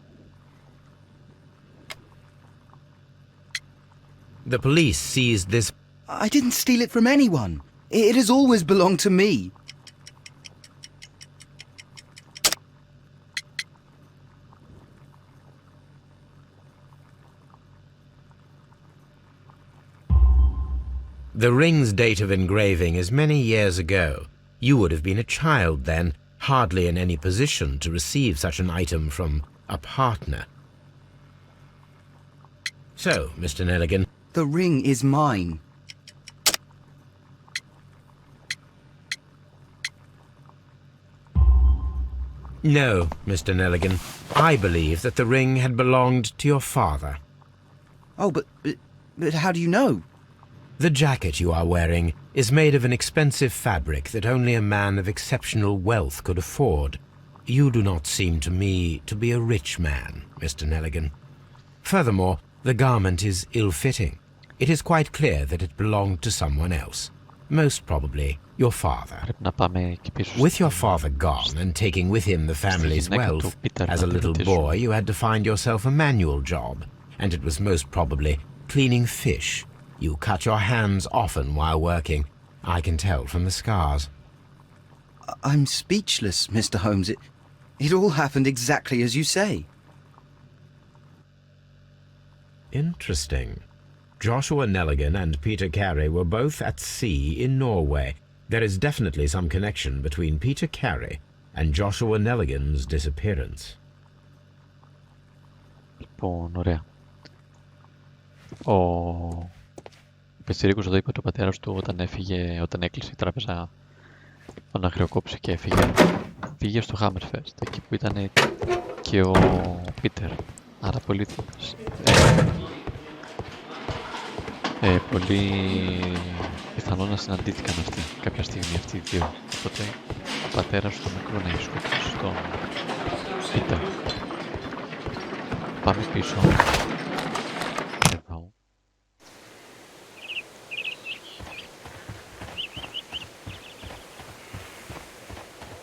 The police seized this. I didn't steal it from anyone. It has always belonged to me. The ring's date of engraving is many years ago. You would have been a child then, hardly in any position to receive such an item from a partner. So, Mr. Nelligan, The ring is mine. no, Mr. Nelligan. I believe that the ring had belonged to your father. Oh, but how do you know? The jacket you are wearing is made of an expensive fabric that only a man of exceptional wealth could afford. You do not seem to me to be a rich man, Mr. Nelligan. Furthermore, the garment is ill-fitting. It is quite clear that it belonged to someone else, most probably your father. With your father gone and taking with him the family's wealth, as a little boy you had to find yourself a manual job, and it was most probably cleaning fish. You cut your hands often while working. I can tell from the scars. I'm speechless, Mr. Holmes. It all happened exactly as you say. Interesting. Joshua Nelligan and Peter Carey were both at sea in Norway. There is definitely some connection between Peter Carey and Joshua Nelligan's disappearance. Λοιπόν, ωραία. Ο Πετσιρίκος εδώ είπε ότι ο πατέρας του όταν έκλεισε η τράπεζα, τον αγριοκόψε και έφυγε. Πήγε στο Hammerfest, εκεί που ήταν και ο Πίτερ. Άρα πολύ πιθανό να συναντήθηκαν αυτοί κάποια στιγμή αυτοί οι δύο. Οπότε ο πατέρας του μικρού να έχει σκοτώσει τον Πίτερ. Πάμε πίσω. Εδώ.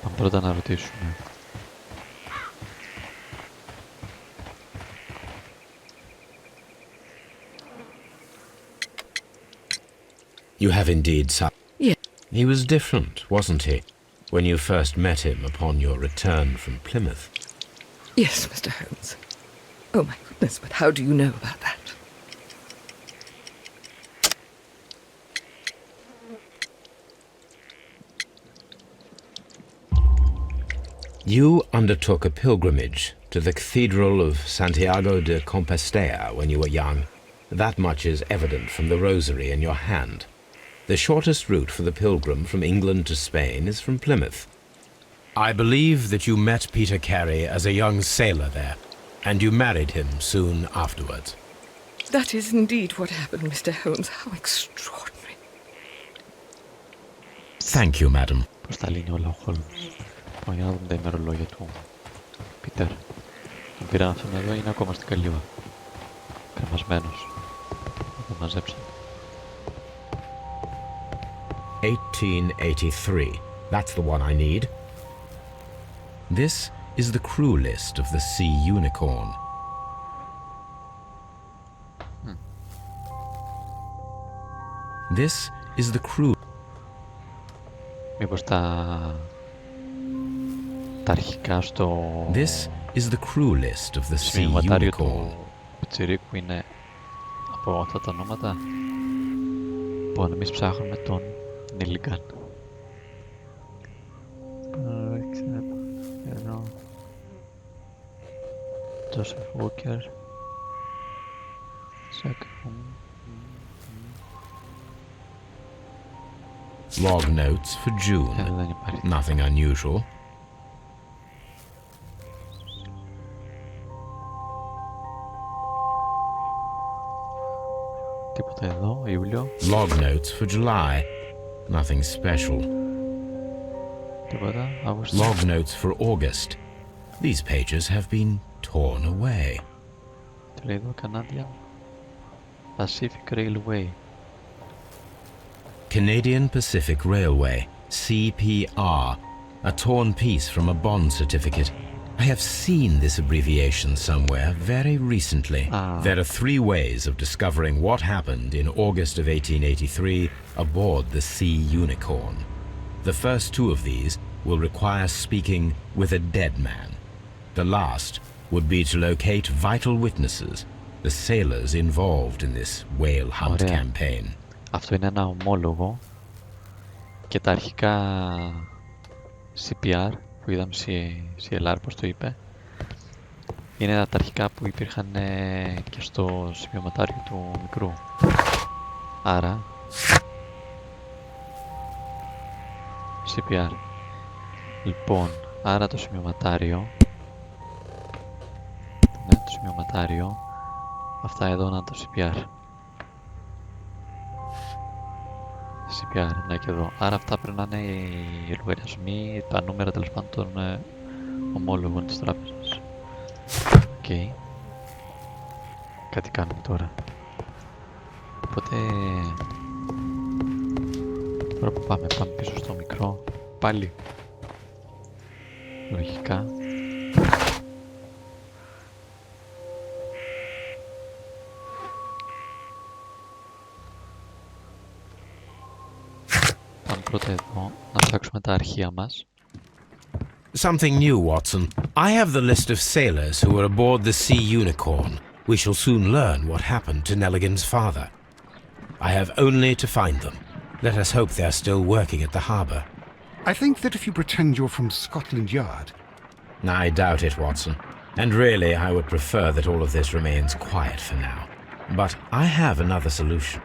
Πάμε πρώτα να ρωτήσουμε. You have indeed, son. Yes. He was different, wasn't he, when you first met him upon your return from Plymouth? Yes, Mr. Holmes. Oh, my goodness, but how do you know about that? You undertook a pilgrimage to the Cathedral of Santiago de Compostela when you were young. That much is evident from the rosary in your hand. The shortest route for the pilgrim from England to Spain is from Plymouth. I believe that you met Peter Carey as a young sailor there, and you married him soon afterwards. That is indeed what happened, Mr. Holmes. How extraordinary. Thank you, madam. Πώς τα λύνει όλα ο Χόλμς. Για να δούμε τα ημερολόγια του Πίτερ. Τον πήραν αυτόν εδώ, είναι ακόμα στην καλύβα. Κρεμασμένος. Θα τον μαζέψαν. 1883. That's the one I need. This is the crew list of the Sea Unicorn. This is the crew. Μήπως τα αρχικά στο This is the crew list of the Sea σημειωματάριο Unicorn. του Πιτσιρίκου είναι από αυτά τα ονόματα. Λοιπόν, εμείς ψάχνουμε τον Νίλιγκαν. Εδώ Τζόσεφ Βούκερ. Log notes for June. Δεν υπάρχει. Nothing unusual. Τίποτα εδώ, Ιούλιο. Log notes for July. Nothing special. Τίποτα, Αύγουστο. Log notes for August. These pages have been torn away. Τι λέει εδώ, Canadian Pacific Railway. Canadian Pacific Railway, CPR, a torn piece from a bond certificate. I have seen this abbreviation somewhere very recently. There are 3 ways of discovering what happened in August of 1883 aboard the Sea Unicorn. The first 2 of these will require speaking with a dead man. The last would be to locate vital witnesses, the sailors involved in this whale hunt campaign. Αυτό είναι ένα ομόλογο και τα αρχικά CPR που είδαμε CLR, πώς το είπε, είναι τα αρχικά που υπήρχαν και στο σημειωματάριο του μικρού. Άρα CPR. Λοιπόν, άρα το σημειωματάριο, ναι, το σημειωματάριο, αυτά εδώ να το CPR. CPR, ναι, και εδώ. Άρα αυτά πρέπει να είναι οι λογαριασμοί, τα νούμερα τέλος πάντων των ομόλογων της τράπεζας. Οκ. Κάτι κάνουμε τώρα. Οπότε τώρα που πάμε πίσω στο μικρό. Πάλι λογικά. Πρώτα εδώ να ψάξουμε τα αρχεία μας. Something new, Watson. I have the list of sailors who were aboard the Sea Unicorn. We shall soon learn what happened to Nelligan's father. I have only to find them. Let us hope they are still working at the harbour. I think that if you pretend you're from Scotland Yard... I doubt it, Watson. And really, I would prefer that all of this remains quiet for now. But I have another solution.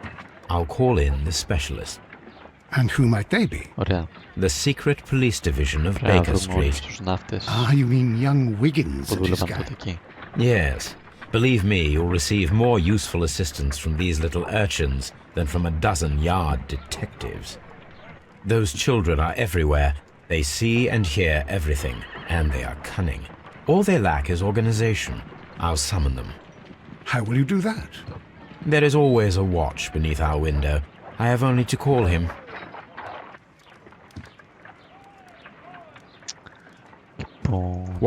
I'll call in the specialist. And who might they be? Ωραία. The secret police division of Baker Street. Τους ναύτες You mean young Wiggins που and his δούλευαν gang? τότε εκεί. Yes. Believe me, you'll receive more useful assistance from these little urchins than from a dozen yard detectives. Those children are everywhere. They see and hear everything, and they are cunning. All they lack is organization. I'll summon them. How will you do that? There is always a watch beneath our window. I have only to call him.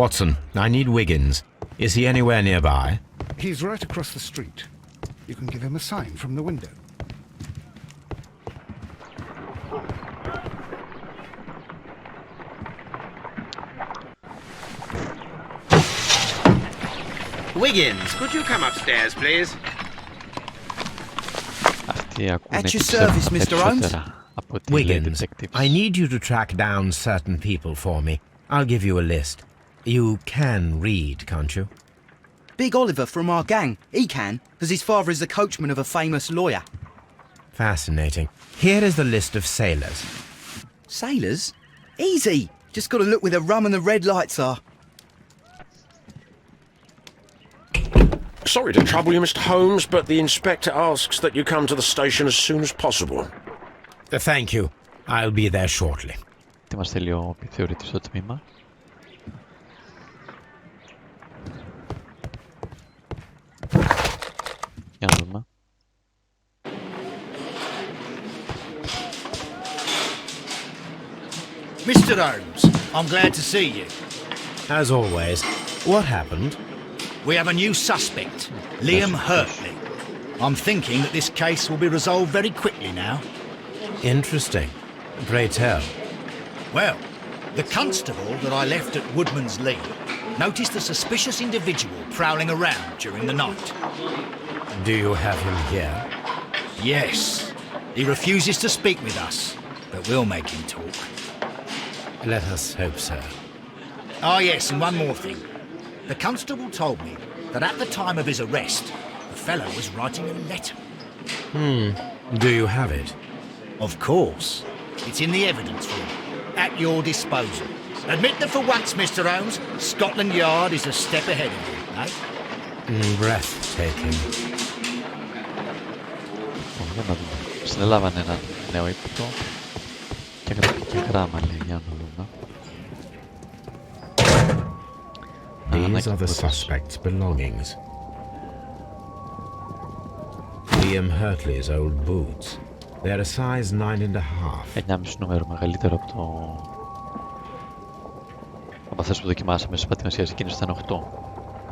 Watson, I need Wiggins. Is he anywhere nearby? He's right across the street. You can give him a sign from the window. Wiggins, could you come upstairs, please? Αυτοί ακούνε At your και ξέρουν service, Mr. Holmes. περισσότερα από τη λέει Wiggins, detectives. I need you to track down certain people for me. I'll give you a list. You can read, can't you? Big Oliver from our gang. He can, as his father is the coachman of a famous lawyer. Fascinating. Here is the list of sailors. Sailors? Easy! Just gotta look where the rum and the red lights are. Sorry to trouble you, Mr. Holmes, but the inspector asks that you come to the station as soon as possible. Thank you. I'll be there shortly. Τι μας θέλει ο επιθεωρητής στο τμήμα. Για να δούμε. Mr. Holmes, I'm glad to see you. As always, what happened? We have a new suspect, Liam Hurtley. I'm thinking that this case will be resolved very quickly now. Interesting. Pray tell. Well, the constable that I left at Woodman's Lee noticed a suspicious individual prowling around during the night. Do you have him here? Yes. He refuses to speak with us, but we'll make him talk. Let us hope so. Ah, yes, and one more thing. The constable told me that at the time of his arrest, the fellow was writing a letter. Do you have it? Of course. It's in the evidence room, at your disposal. Admit that for once, Mr. Holmes, Scotland Yard is a step ahead of you, eh? Breathtaking. Για να δούμε. Συνέλαβαν ένα νέο ύποπτο και γράφει και γράμμα, λέει, για να δούμε. These are the suspect's belongings. Liam Hurtley's old boots. They're a size 9.5. 9,5 νούμερο, μεγαλύτερο από από αυτές που δοκιμάσαμε στις πατημασίες, εκείνες ήταν 8.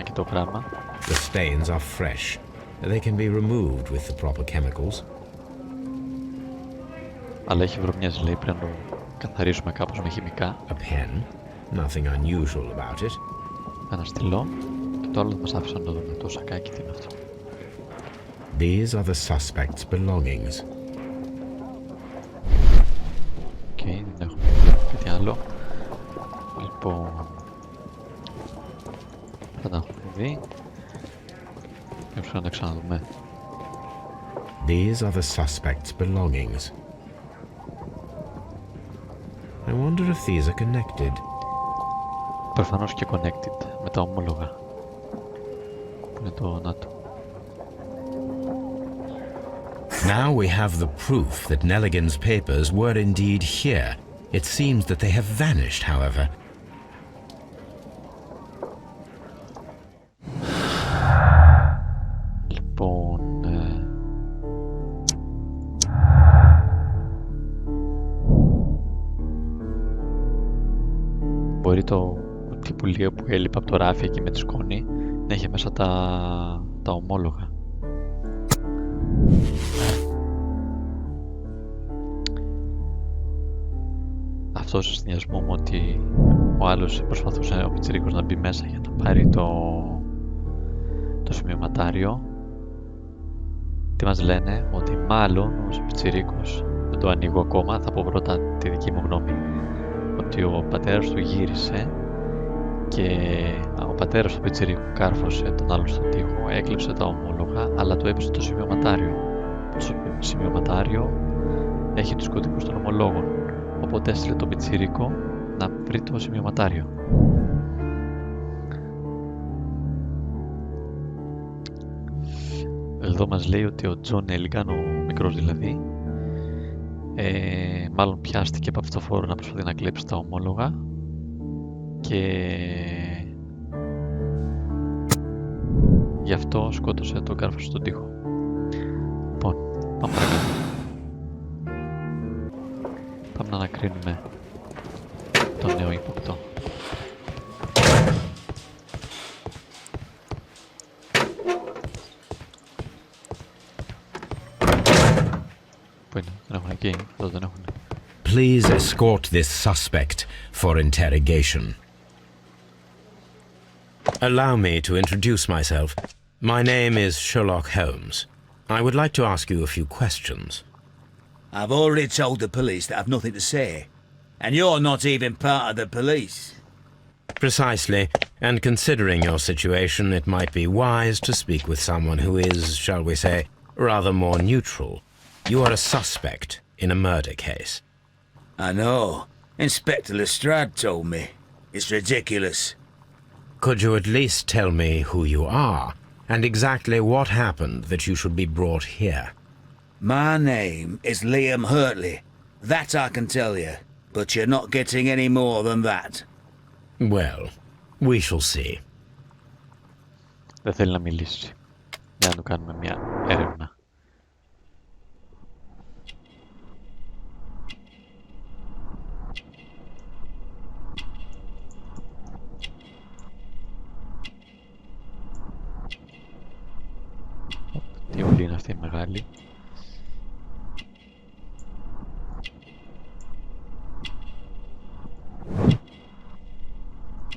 Και το γράμμα. The stains are fresh. They can be removed with the proper chemicals. Αλλά έχει βρωμιές, λέει, πρέπει να το καθαρίσουμε κάπως με χημικά. A pen. Nothing unusual about it. Ένα στυλό. Και το άλλο δεν μας άφησαν να το δούμε. Το σακάκι, τι είναι αυτό. These are the suspect's belongings. Οκ, δεν έχουμε κάτι άλλο. Λοιπόν, θα τα έχουμε δει. Πρέπει να τα ξαναδούμε. These are the suspect's belongings. I wonder if these are connected. Προφανώς και connected με τα ομόλογα. Που είναι το ΝΑΤΟ. Now we have the proof that Nelligan's papers were indeed here. It seems that they have vanished, however. Λοιπόν, μπορεί το τυπουλίο που έλειπε από το ράφι εκεί με τη σκόνη να έχει μέσα τα ομόλογα. Αυτό σε συνδυασμό με ότι ο άλλος προσπαθούσε ο πιτσιρίκος να μπει μέσα για να πάρει το σημειωματάριο. Τι μας λένε, ότι μάλλον ο πιτσιρίκος, δεν το ανοίγω ακόμα, θα πω πρώτα τη δική μου γνώμη, ότι ο πατέρας του γύρισε και ο πατέρας του πιτσιρίκου κάρφωσε τον άλλον στον τοίχο, έκλειψε τα ομόλογα, αλλά του έπεσε το σημειωματάριο. Το σημειωματάριο έχει τους κωδικούς των ομολόγων, οπότε έστειλε τον πιτσιρίκο να βρει το σημειωματάριο. Εδώ μας λέει ότι ο Τζον Έλιγκαν, ο μικρός δηλαδή, μάλλον πιάστηκε από αυτό το φόρο να προσπαθεί να κλέψει τα ομόλογα και γι' αυτό σκότωσε τον κάρφο στον τοίχο. Λοιπόν, πάμε παρακάτω. Πάμε να ανακρίνουμε το νέο ύποπτο. Πού είναι, δεν έχουν εκεί, εδώ δεν έχουν. Please escort this suspect for interrogation. Allow me to introduce myself. My name is Sherlock Holmes. I would like to ask you a few questions. I've already told the police that I've nothing to say. And you're not even part of the police. Precisely, and considering your situation, it might be wise to speak with someone who is, shall we say, rather more neutral. You are a suspect in a murder case. I know. Inspector Lestrade told me. It's ridiculous. Could you at least tell me who you are and exactly what happened that you should be brought here? My name is Liam Hurtley. That I can tell you. But you're not getting any more than that. Well, we shall see. Δεν θέλει να μιλήσει. Για να του κάνουμε μια έρευνα. Τι όλη είναι αυτή η μεγάλη.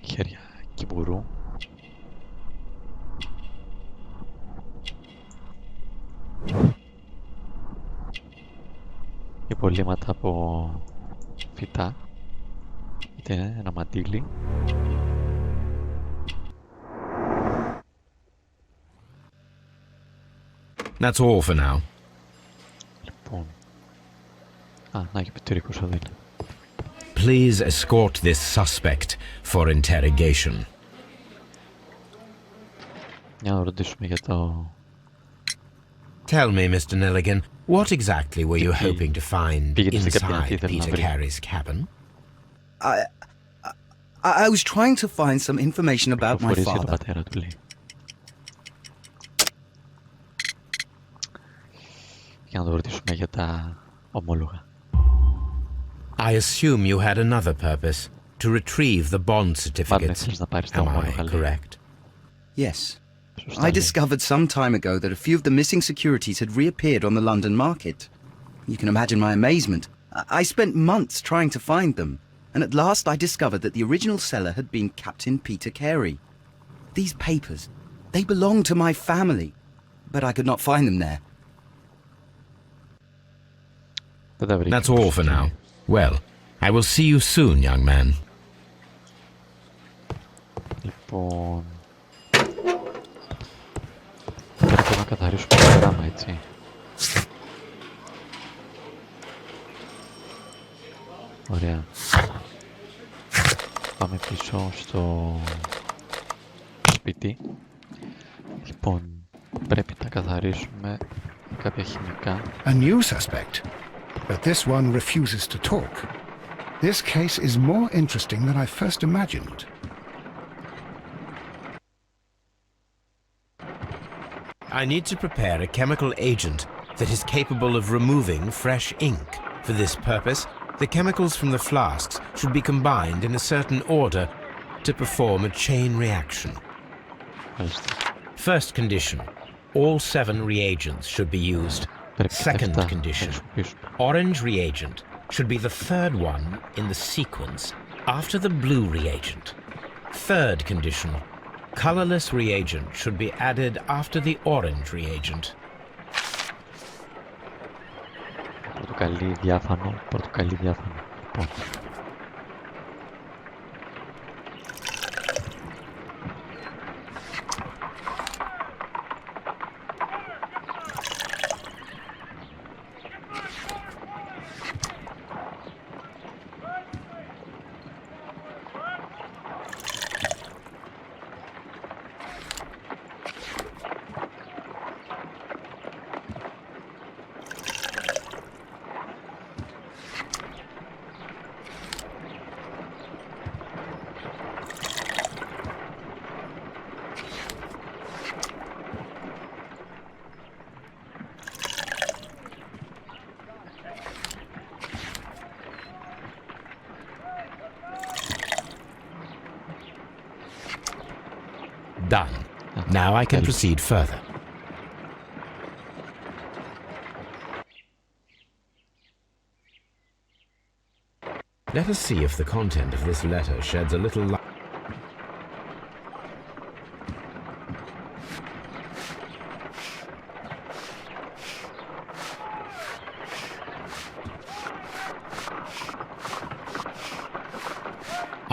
Χέρια κυπουρού. Υπολείμματα από φυτά. Είτε ένα μαντίλι. That's all for now. Λοιπόν. Να και πετυρίκος εδώ είναι. Please escort this suspect for interrogation. Για να ρωτήσουμε για το... Tell me, Mr. Nelligan, what exactly were you hoping to find inside Peter Carey's cabin? I was trying to find some information about my father. Για να το ρωτήσουμε για τα ομόλογα. I assume you had another purpose, to retrieve the bond certificates. Am I correct? Yes. I discovered some time ago that a few of the missing securities had reappeared on the London market. You can imagine my amazement. I spent months trying to find them, and at last I discovered that the original seller had been Captain Peter Carey. These papers, they belong to my family, but I could not find them there. That's all for now. Well, I will see you soon, young man. Λοιπόν... Πρέπει να καθαρίσουμε το γράμμα, έτσι. Ωραία. Πάμε πίσω στο σπίτι. Λοιπόν, πρέπει να καθαρίσουμε κάποια χημικά. A new suspect, but this one refuses to talk. This case is more interesting than I first imagined. I need to prepare a chemical agent that is capable of removing fresh ink. For this purpose, the chemicals from the flasks should be combined in a certain order to perform a chain reaction. First condition, all 7 reagents should be used. Second condition, orange reagent should be the third one in the sequence after the blue reagent. Third condition, colorless reagent should be added after the orange reagent. Πορτοκαλί διάφανο, πορτοκαλί διάφανο. Λοιπόν. Done. Now I can proceed further. Let us see if the content of this letter sheds a little light.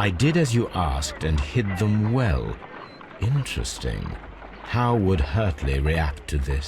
I did as you asked and hid them well. Interesting. How would Hurtley react to this?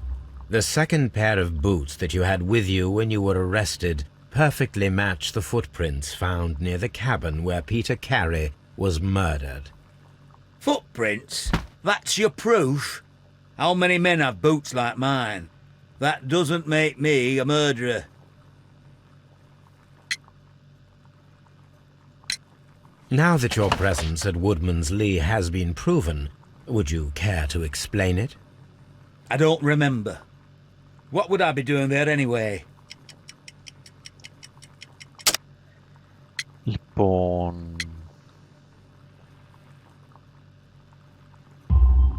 The second pair of boots that you had with you when you were arrested perfectly match the footprints found near the cabin where Peter Carey was murdered. Footprints? That's your proof? How many men have boots like mine? That doesn't make me a murderer. Now that your presence at Woodman's Lee has been proven, would you care to explain it? I don't remember. What would I be doing there anyway? Λοιπόν...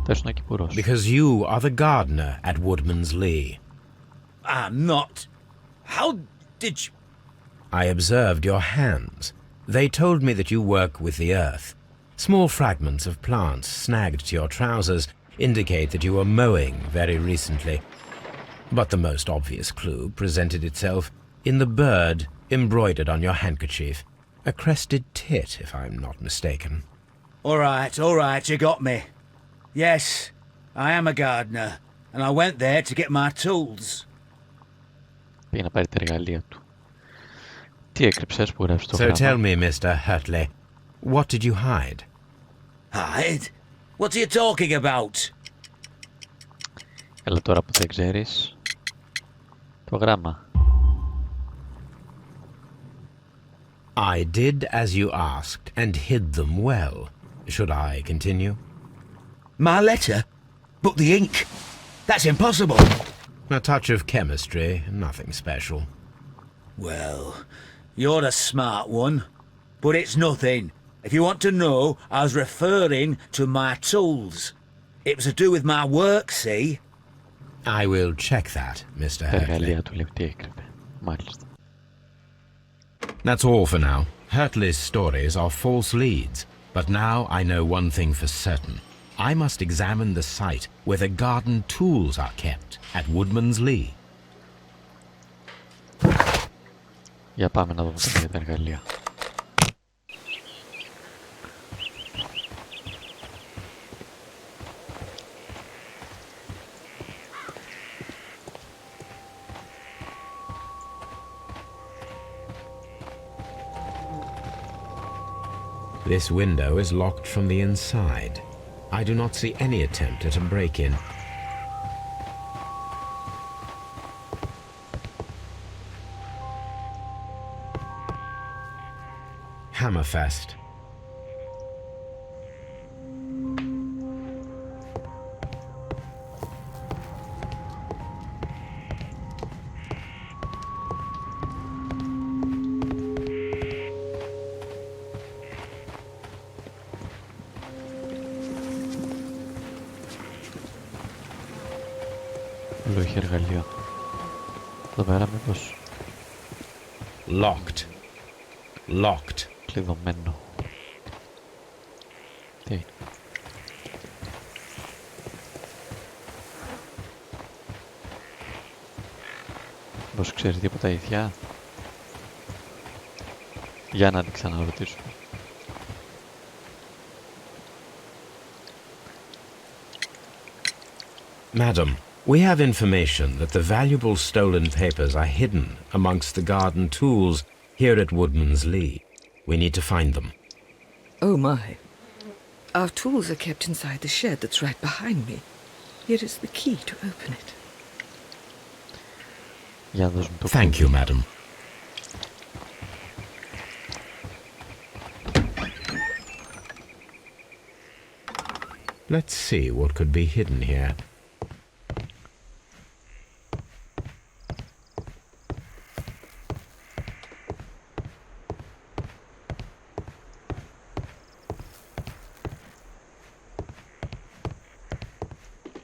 Θες να κυπουρώσω. Because you are the gardener at Woodman's Lee. I'm not. How did you... I observed your hands. They told me that you work with the earth. Small fragments of plants snagged to your trousers indicate that you were mowing very recently. But the most obvious clue presented itself in the bird embroidered on your handkerchief. A crested tit, if I'm not mistaken. All right, you got me. Yes, I am a gardener, and I went there to get my tools. Πήγε να πάρει τα εργαλεία του. Τι έκρυψες που γράφεις το So γράμμα? tell me, Mr. Hurtley, what did you hide? Hide? What are you talking about? Έλα τώρα που δεν ξέρεις. Το γράμμα. I did as you asked and hid them well. Should I continue? My letter? But the ink? That's impossible. A touch of chemistry, nothing special. Well, you're a smart one. But it's nothing. If you want to know, I was referring to my tools. It was to do with my work, see? I will check that, Mr. Τα Hurtley. εργαλεία του λέει τι έκρυβε. Μάλιστα. That's all for now. Hurtley's stories are false leads. But now I know one thing for certain. I must examine the site where the garden tools are kept at Woodman's Lee. Για πάμε να δούμε τα εργαλεία. This window is locked from the inside. I do not see any attempt at a break-in. Hammerfest. Όλο έχει εργαλείο. Εδώ πέρα μήπως Locked. Locked. κλειδωμένο. Τι είναι? Μήπως ξέρει τίποτα ίδια? Για να την ξαναρωτήσουμε. Madam, we have information that the valuable stolen papers are hidden amongst the garden tools here at Woodman's Lee. We need to find them. Oh my. Our tools are kept inside the shed that's right behind me. Here is the key to open it. Για να δώσουμε το Thank you, madam. Let's see what could be hidden here.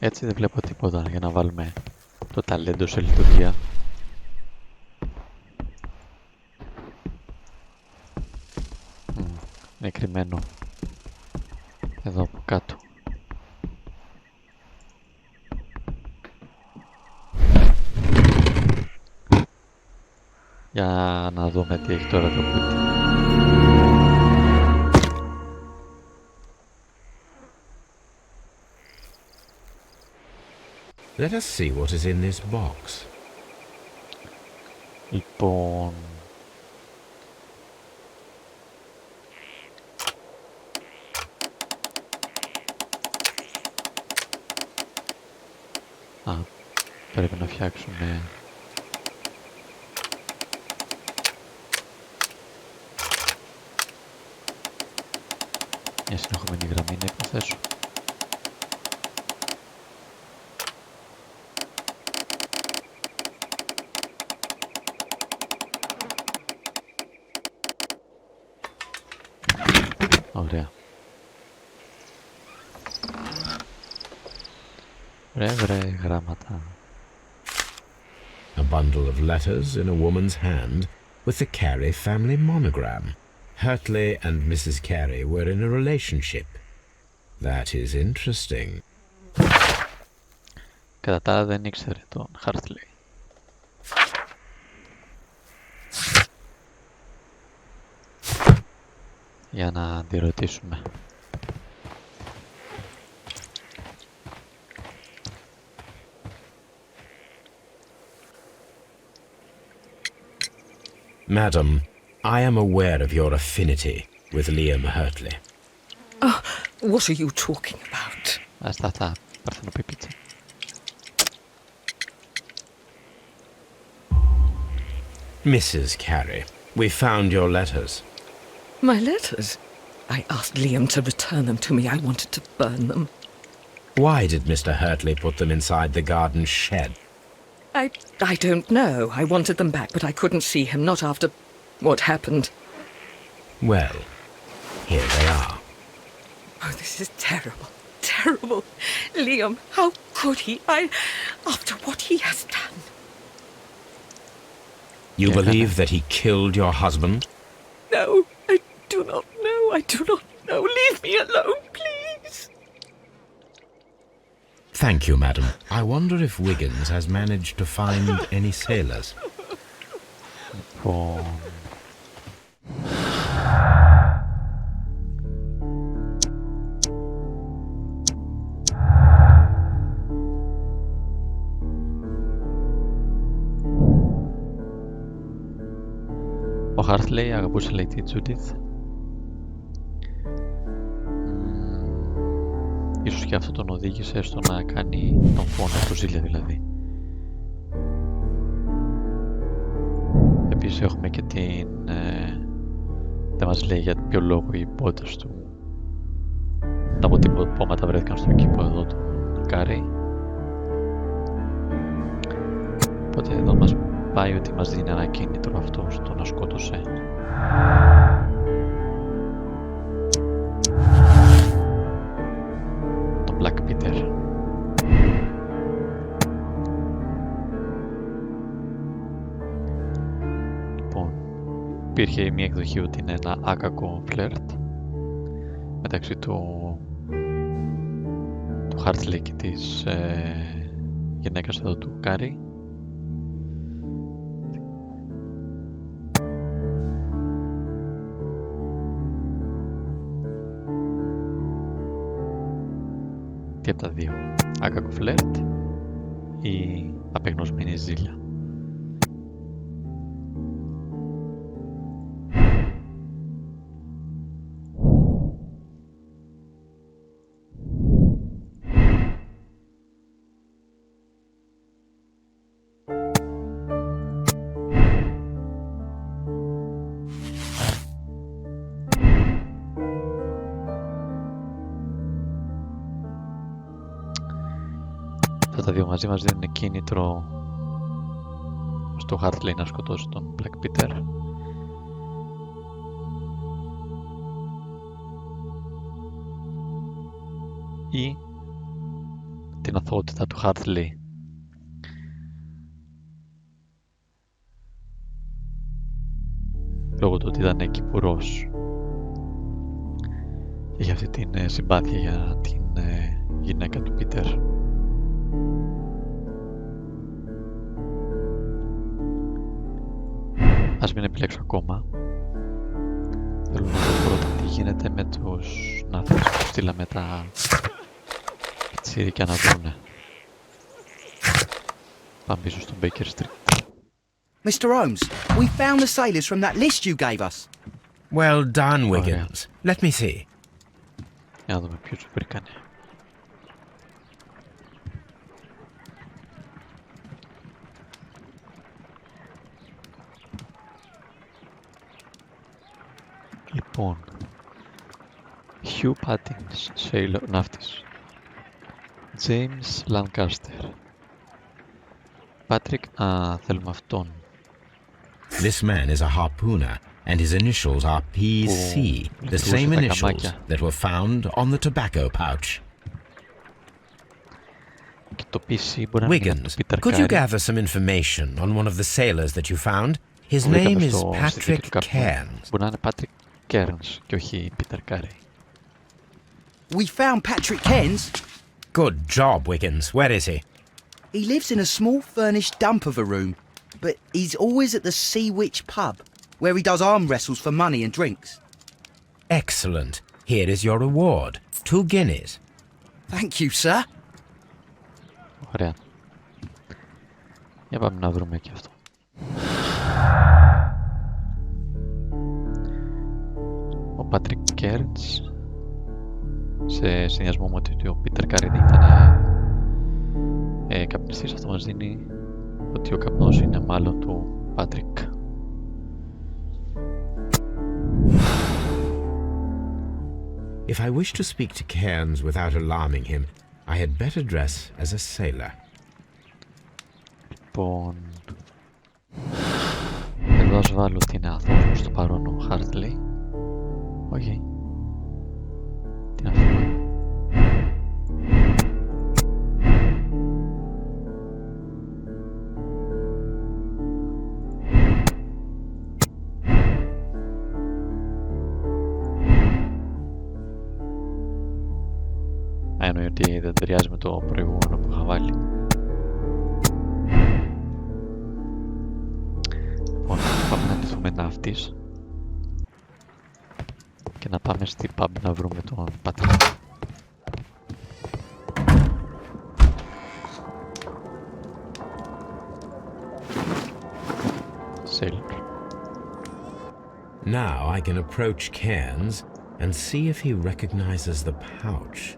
Έτσι δεν βλέπω τίποτα για να βάλουμε το ταλέντο σε λειτουργία. Είναι κρυμμένο εδώ από κάτω. Για να δούμε τι έχει τώρα το κουτί. Let us see what is in this box. Λοιπόν... πρέπει να φτιάξουμε... μια συνεχόμενη γραμμή, να υποθέσω. Ωραία. Βρε γράμματα. A bundle of letters in a woman's hand with the Carey family monogram. Hurtley and Mrs. Carey were in a relationship. That is interesting. Κατά τα άλλα δεν ήξερε τον Hurtley. Για να αντιρωτήσουμε. Madam, I am aware of your affinity with Liam Hurtley. Oh, what are you talking about? Αυτά, παρθενοπή πίτσα. Mrs. Carey, we found your letters. My letters? I asked Liam to return them to me. I wanted to burn them. Why did Mr. Hurtley put them inside the garden shed? I don't know. I wanted them back, but I couldn't see him, not after what happened. Well, here they are. Oh, this is terrible. Terrible. Liam, how could he? After what he has done. You believe that he killed your husband? No, I do not know. I do not know. Leave me alone, please. Thank you, madam. I wonder if Wiggins has managed to find any sailors. Ο Hurtley αγαπούσε, λέει, τη Judith. Ίσως και αυτό τον οδήγησε στο να κάνει τον φόνο, το ζήλια δηλαδή. Επίσης έχουμε και την... δεν μας λέει για ποιο λόγο οι πότες του, τα αποτυπώματα βρέθηκαν στο κήπο εδώ του Κάρι. Οπότε εδώ μας πάει ότι μας δίνει ένα κίνητρο αυτό στο να σκότωσε. Τον Black Peter. Λοιπόν, υπήρχε μια εκδοχή ότι είναι ένα άκακο φλερτ μεταξύ του Hurtley και της γυναίκας εδώ του Κάρι. Και από τα δύο, άκακο φλερτ ή απεγνωσμένη ζήλια. Τα δύο μαζί μας δίνουν κίνητρο στο Hurtley να σκοτώσει τον Black Peter. Ή την αθωότητα του Hurtley λόγω του ότι ήταν κυπουρός και για αυτή την συμπάθεια για την γυναίκα του Πίτερ. Ας μην επιλέξω ακόμα. Θέλω να δω πρώτα τι γίνεται με τους ναύτες που στείλαμε τα πιτσίρικα να δούνε. Πάμε πίσω στο Baker Street. Mr. Holmes, we found the sailors from that list you gave us. Well done, Wiggins. Let me see. Για να δούμε ποιους βρήκανε. Λοιπόν, Hugh Pattins, sailor, ναύτης. James Lancaster. Patrick, θέλουμε αυτόν. This man is a harpooner, and his initials are PC, the same initials that were found on the tobacco pouch. Και το PC μπορεί να είναι το Wiggins, Peter could you Carey. gather some information on one of the sailors that you found? His name is Patrick Cairns. Μπορεί να είναι Patrick Cairns και όχι Peter Carey. We found Patrick Cairns. Good job, Wiggins. Where is he? He lives in a small furnished dump of a room, but he's always at the Sea Witch pub, where he does arm wrestles for money and drinks. Excellent. Here is your reward. 2 guineas. Thank you, sir. Ωραία. Για πάμε να βρούμε και αυτό. Ο Patrick Cairns, σε συνδυασμό με ότι ο Peter Carey δεν ήταν καπνιστής, αυτό μας δίνει ότι ο καπνός είναι μάλλον του Patrick. If I wish to speak to Cairns without alarming him, I had better dress as a sailor. Λοιπόν, εδώ ας βάλω ότι είναι άνθρωπος στο παρόν ο Hartley. Όχι. Τι να φύγουμε. Εννοεί ότι δεν ταιριάζει με το προηγούμενο που είχα βάλει. Λοιπόν, πάμε να ντυθούμε ναύτης και να πάμε στη pub να βρούμε τον Patrick. Sailor. Now I can approach Cairns and see if he recognizes the pouch.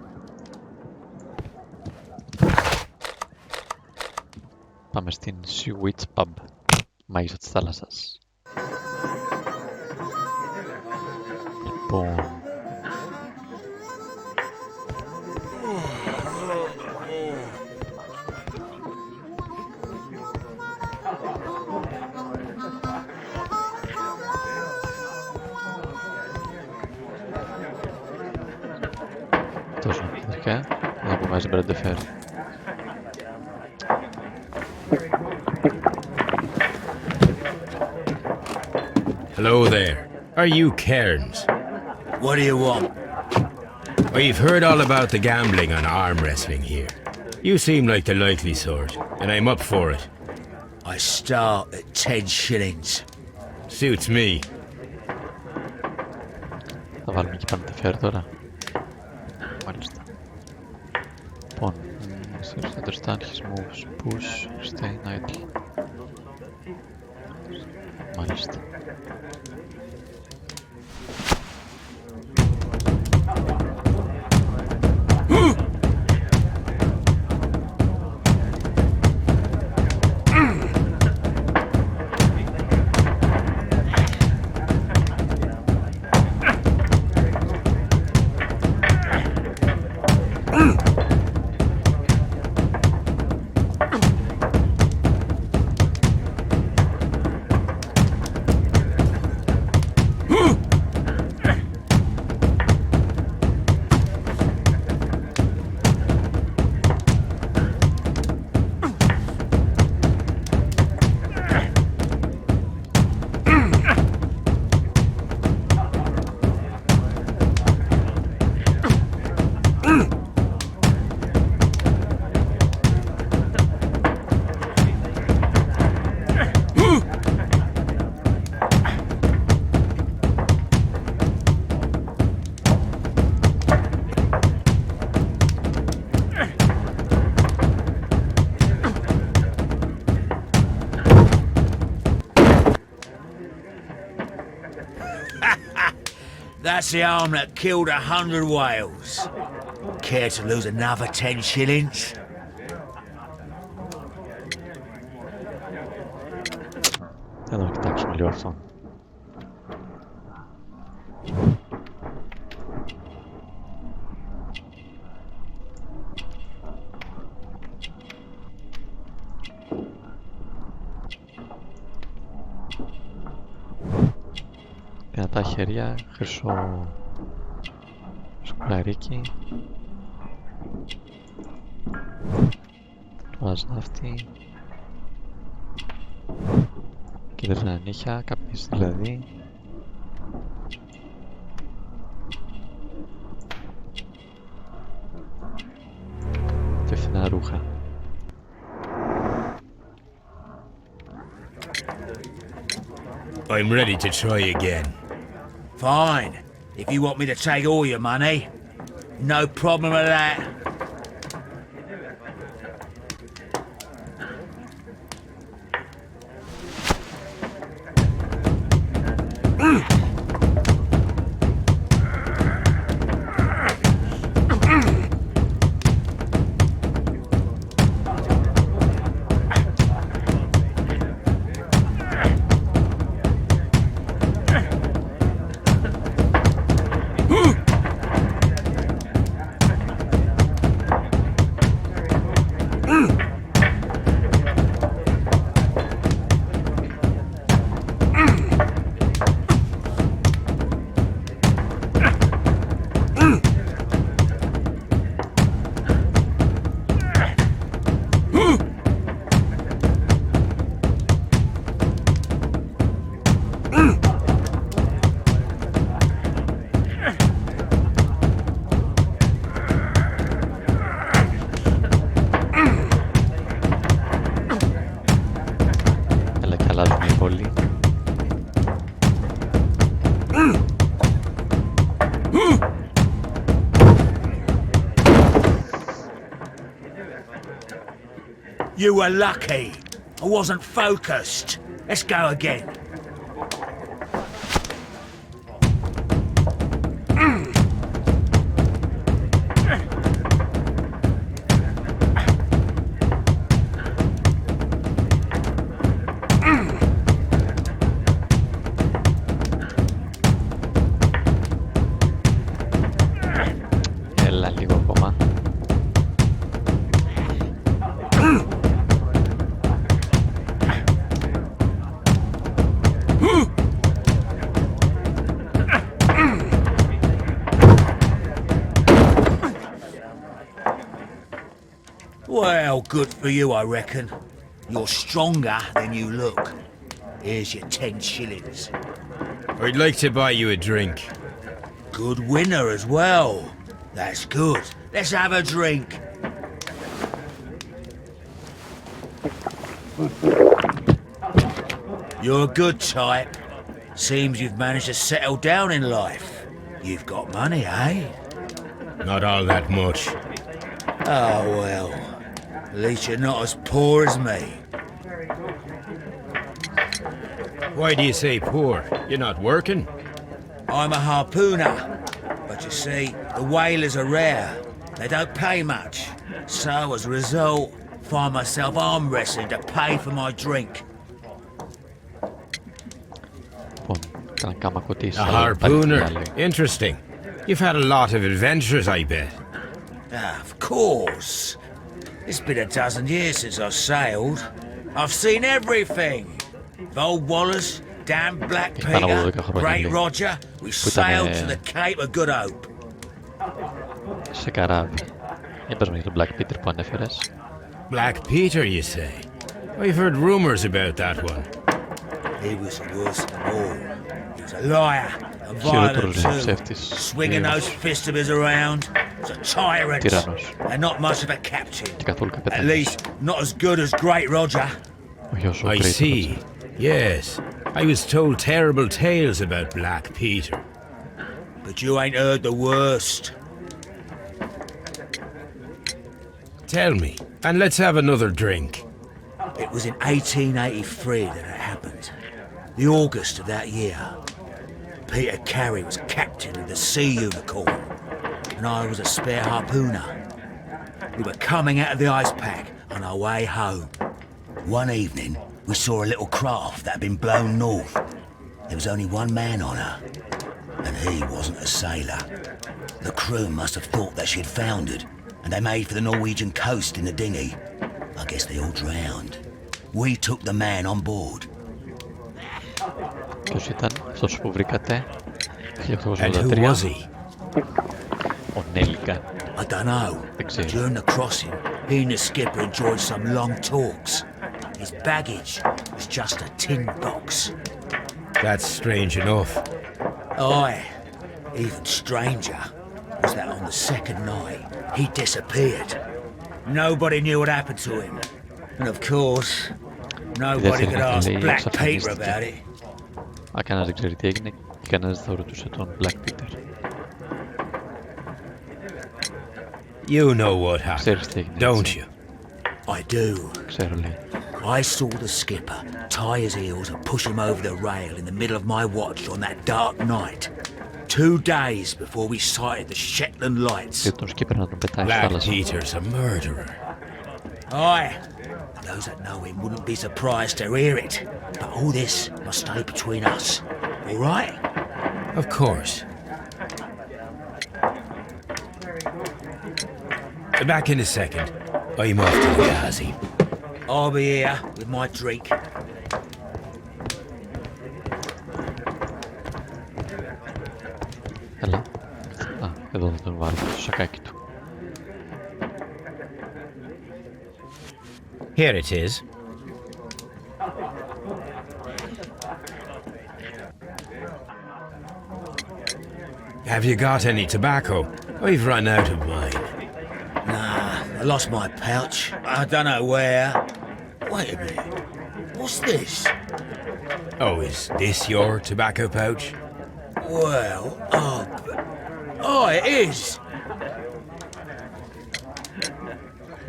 Πάμε στην Sea Witch Pub, μάγισσα της θάλασσας. Λοιπόν... Τόσο είναι εδώ που βάζει μπραντεφέρ. Hello there. Are you Cairns? What do you want? We've heard all about the gambling on arm wrestling here. You seem like the likely sort, and I'm up for it. I start at 10 shillings. Suits me. Θα βάλουμε και μπραντεφέρ τώρα. Μάλιστα. Λοιπόν, seems to understand his moves. Push, stay idle. Μάλιστα. That's the arm that killed 100 whales. Care to lose another 10 shillings? Εδώ να κοιτάξουμε λίγο αυτό. Δυνατά χέρια, χρυσό σκουλαρίκι, το ασνάφτη, κίτρινα νύχια, κάποιες δηλαδή, και φθηνά ρούχα. I'm ready to try again. Fine. If you want me to take all your money, no problem with that. You were lucky. I wasn't focused. Let's go again. Έλα λίγο ακόμα. Well, good for you, I reckon. You're stronger than you look. Here's your 10 shillings. I'd like to buy you a drink. Good winner as well. That's good. Let's have a drink. You're a good type. Seems you've managed to settle down in life. You've got money, eh? Not all that much. Oh, well. At least you're not as poor as me. Why do you say poor? You're not working? I'm a harpooner. But you see, the whalers are rare. They don't pay much. So, as a result, find myself arm wrestling to pay for my drink. A harpooner? Interesting. You've had a lot of adventures, I bet. Of course. It's been a dozen years since I sailed. I've seen everything. Old Wallace, damn Black Peter, Great Roger. We sailed to the Cape of Good Hope. Σε καράβι. Για πες μου για τον Black Peter που ανέφερες. Black Peter, you say? I've heard rumors about that one. He was worse than all. He was a liar, a violent too, swinging those fists of his around. He was a tyrant, and not much of a captain. At least, not as good as Great Roger. I see. Yes, I was told terrible tales about Black Peter. But you ain't heard the worst. Tell me, and let's have another drink. It was in 1883 that it happened. The August of that year. Peter Carey was captain of the Sea Unicorn, and I was a spare harpooner. We were coming out of the ice pack on our way home. One evening, we saw a little craft that had been blown north. There was only one man on her, and he wasn't a sailor. The crew must have thought that she'd foundered, and they made for the Norwegian coast in the dinghy. I guess they all drowned. We took the man on board. Ποιος ήταν αυτός που βρήκατε? And who was he? Ο Νέλικα. I don't know. During the crossing, he and the skipper enjoyed some long talks. His baggage was just a tin box. That's strange enough. Aye. Even stranger was that on the second night, he disappeared. Nobody knew what happened to him. And of course, nobody could ask Black Peter about it. Κανένας δεν ξέρει τι έγινε και κανένας δεν θα ρωτούσε τον Black Peter. You know what happened, don't you? I do. Ξέρω, λέει. I saw the skipper tie his heels and push him over the rail in the middle of my watch on that dark night. 2 days before we sighted the Shetland lights. Και τον σκύπερ να τον πετάει στη Black θάλασσα. Peter's a murderer. Aye. Those that know him wouldn't be surprised to hear it. But all this must stay between us. All right? Of course. Back in a second. I'm off to the Ghazi. I'll be here with my drink. Έλα. Α, εδώ θα τον βάλω στο σακάκι του. Here it is. Have you got any tobacco? We've run out of mine. Nah, I lost my pouch. I don't know where. Wait a minute. What's this? Oh, is this your tobacco pouch? Well, it is.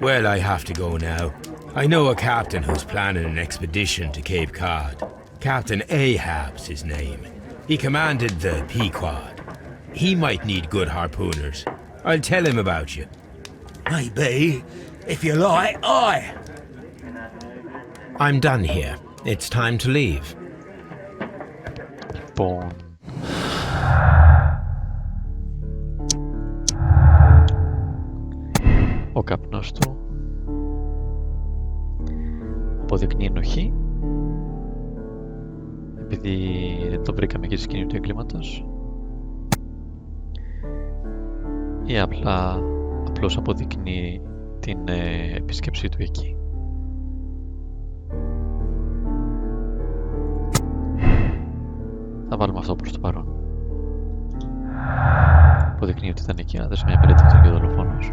Well, I have to go now. I know a captain who's planning an expedition to Cape Cod. Captain Ahab's his name. He commanded the Pequod. He might need good harpooners. I'll tell him about you. Maybe. If you like, aye. I'm done here. It's time to leave. Λοιπόν... Ο καπνός του αποδεικνύει ενοχή επειδή δεν το βρήκαμε εκεί στη σκηνή του εγκλήματος ή απλώς αποδεικνύει την επίσκεψή του εκεί. Θα βάλουμε αυτό προς το παρόν. Αποδεικνύει ότι ήταν εκεί, να σε μια περίπτωση και ο δολοφόνος.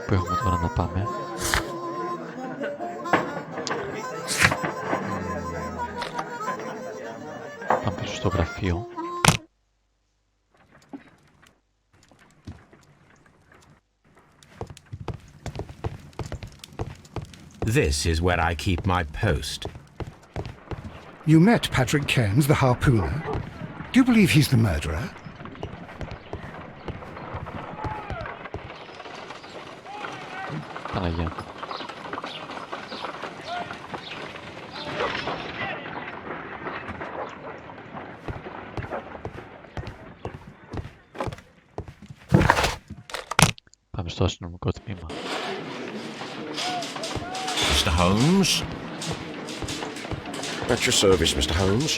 Πού έχουμε τώρα να πάμε? Πάμε πίσω στο γραφείο. This is where I keep my post. You met Patrick Cairns, the harpooner. Do you believe he's the murderer? Παναγιά. Πάμε στο αστυνομικό τμήμα. Mr. Holmes? At your service, Mr. Holmes.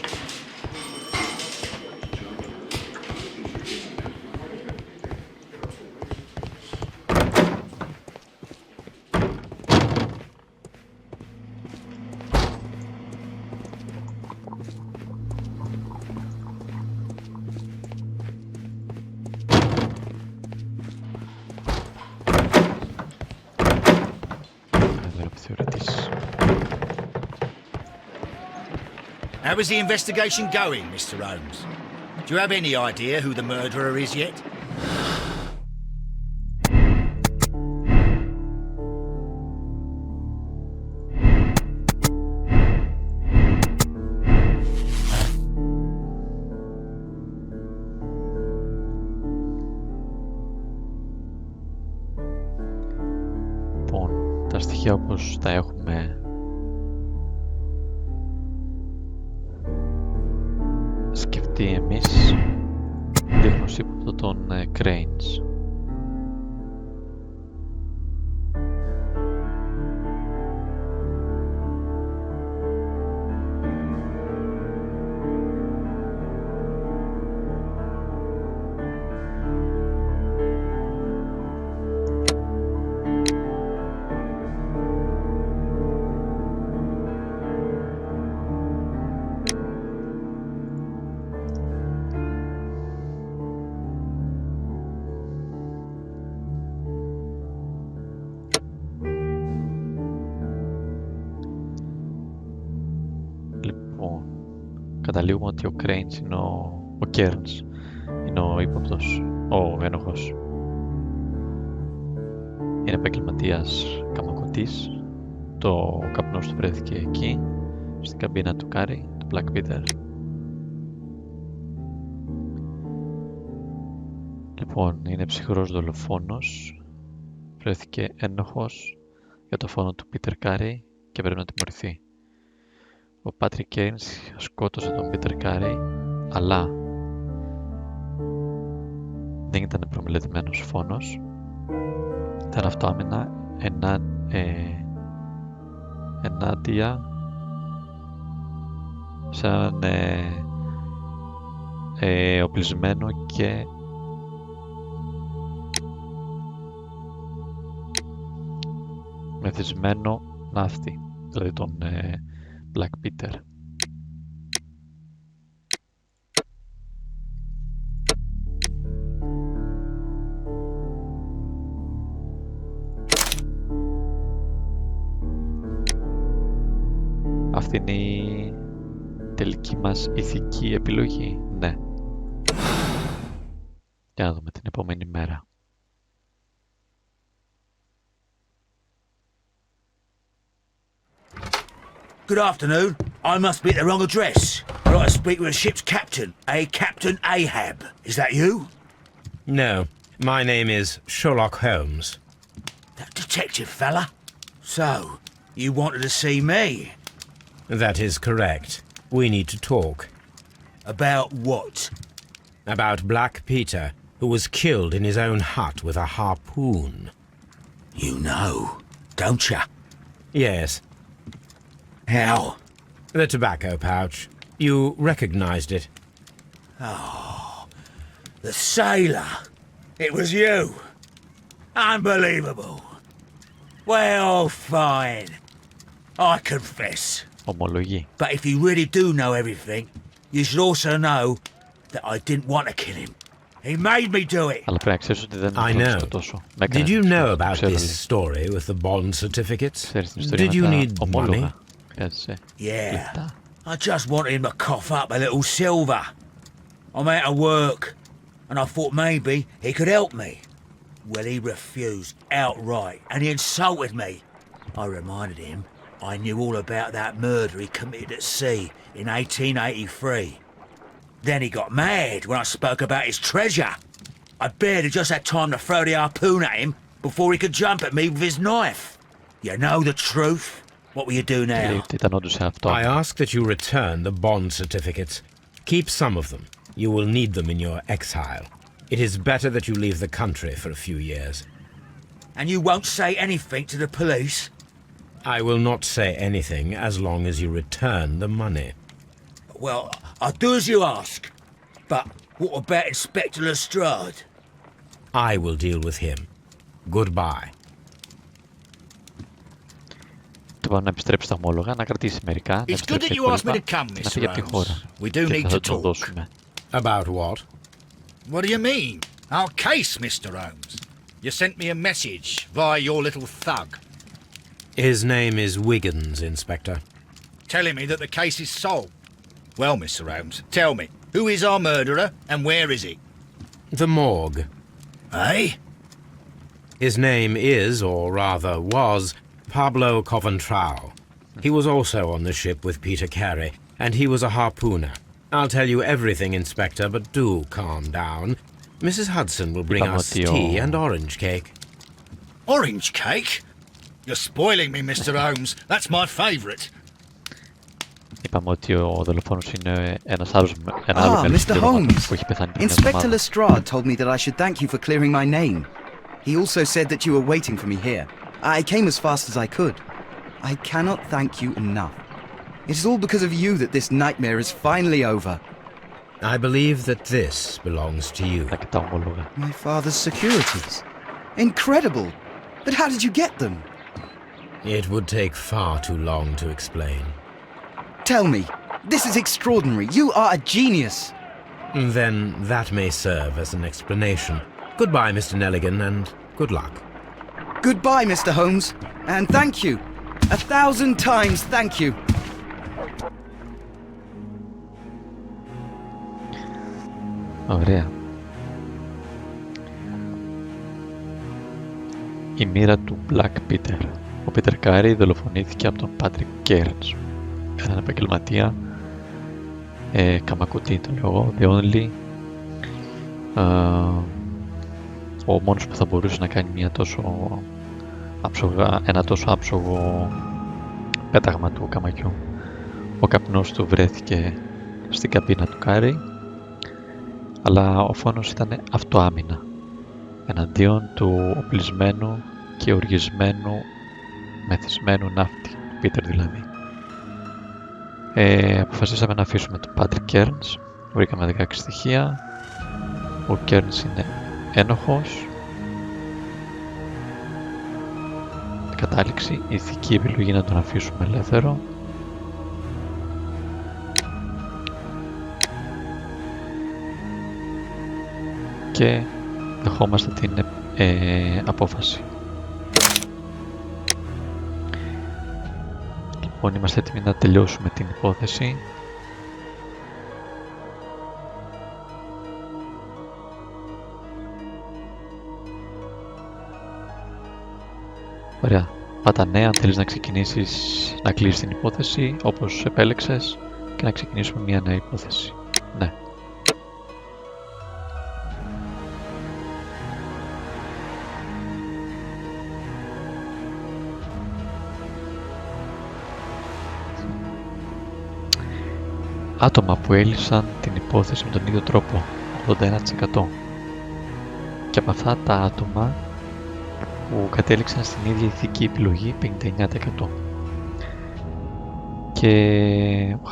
How is the investigation going, Mr. Holmes? Do you have any idea who the murderer is yet? Τα στοιχεία όπως τα έχουμε σκεφτεί εμείς δείχνουν ύποπτο των Cranes. Καταλήγουμε ότι ο Cranes είναι ο Cairns, είναι ο ύποπτος, ο ένοχος. Είναι επαγγελματίας καμακωτής. Το καπνός του βρέθηκε εκεί, στην καμπίνα του Κάρι, του Black Peter. Λοιπόν, είναι ψυχρός δολοφόνος. Βρέθηκε ένοχος για το φόνο του Peter Carey και πρέπει να τιμωρηθεί. Ο Patrick Cairns σκότωσε τον Peter Carey, αλλά δεν ήταν προμελετημένος φόνος. Ήταν αυτοάμυνα ενάντια σε έναν οπλισμένο και μεθυσμένο ναύτη, δηλαδή τον Black Peter. Αυτή είναι η τελική μας ηθική επιλογή. Ναι. Για να δούμε την επόμενη μέρα. Good afternoon. I must be at the wrong address. I'd like to speak with the ship's captain, a Captain Ahab. Is that you? No, my name is Sherlock Holmes. That detective fella? So, you wanted to see me? That is correct. We need to talk. About what? About Black Peter, who was killed in his own hut with a harpoon. You know, don't you? Yes. How? The tobacco pouch. You recognized it. Oh, the sailor. It was you. Unbelievable. Well, fine. I confess. Ομολογεί. But if you really do know everything, you should also know that I didn't want to kill him. He made me do it. Αλλά πρέπει να ξέρεις ότι δεν I know. Did you know about this story with the bond certificates? Did you need money? Yeah. I just wanted him to cough up a little silver. I'm out of work, and I thought maybe he could help me. Well, he refused outright, and he insulted me. I reminded him I knew all about that murder he committed at sea in 1883. Then he got mad when I spoke about his treasure. I barely just had time to throw the harpoon at him before he could jump at me with his knife. You know the truth. What will you do now? I ask that you return the bond certificates. Keep some of them. You will need them in your exile. It is better that you leave the country for a few years. And you won't say anything to the police? I will not say anything as long as you return the money. Well, I'll do as you ask. But what about Inspector Lestrade? I will deal with him. Goodbye. Του είπαμε να επιστρέψει τα ομόλογα, να κρατήσει μερικά, να επιστρέψει υπόλοιπα, να φύγει από τη χώρα. Και θα το δώσουμε. About what? What do you mean? Our case, Mr. Holmes. You sent me a message via your little thug. His name is Wiggins, Inspector. Telling me that the case is solved. Well, Mr. Holmes, tell me, who is our murderer and where is he? The morgue. Eh? His name is, or rather was, Pablo Coventrao. He was also on the ship with Peter Carey, and he was a harpooner. I'll tell you everything, Inspector, but do calm down. Mrs. Hudson will bring us tea and orange cake. Orange cake? You're spoiling me, Mr. Holmes. That's my favourite. Είπαμε ότι ο δολοφόνος είναι ένας άλλος Mr. Holmes. που έχει πεθάνει πριν Inspector εβδομάδα. Lestrade told me that I should thank you for clearing my name. He also said that you were waiting for me here. I came as fast as I could. I cannot thank you enough. It is all because of you that this nightmare is finally over. I believe that this belongs to you. Τα κοιτάω ομόλογα. My father's securities. Incredible! But how did you get them? It would take far too long to explain. Tell me. This is extraordinary. You are a genius. Then that may serve as an explanation. Goodbye, Mr. Nelligan, and good luck. Goodbye, Mr. Holmes. And thank you. 1,000 times thank you. Ωραία. Η μοίρα του Πίτερ. Ο Πίτερ Κάρι δολοφονήθηκε από τον Πάτρικ Κέρνς, έναν επαγγελματία, καμακωτή τον λέω, the only, ο μόνος που θα μπορούσε να κάνει ένα τόσο άψογο πέταγμα του καμακιού. Ο καπνός του βρέθηκε στην καμπίνα του Κάρι, αλλά ο φόνος ήταν αυτοάμυνα εναντίον του οπλισμένου και οργισμένου μεθυσμένου ναύτη, Πίτερ δηλαδή. Αποφασίσαμε να αφήσουμε τον Πάτρικ Κέρνς, βρήκαμε 16 στοιχεία, ο Κέρνς είναι ένοχος, κατάληξη, η ηθική επιλογή να τον αφήσουμε ελεύθερο. Και δεχόμαστε την απόφαση. Λοιπόν, είμαστε έτοιμοι να τελειώσουμε την υπόθεση. Ωραία. Πάτα ναι αν θέλεις να ξεκινήσεις να κλείσεις την υπόθεση όπως επέλεξες και να ξεκινήσουμε μια νέα υπόθεση. Ναι. Άτομα που έλυσαν την υπόθεση με τον ίδιο τρόπο, 81%. Και από αυτά τα άτομα που κατέληξαν στην ίδια ηθική επιλογή, 59%. Και ο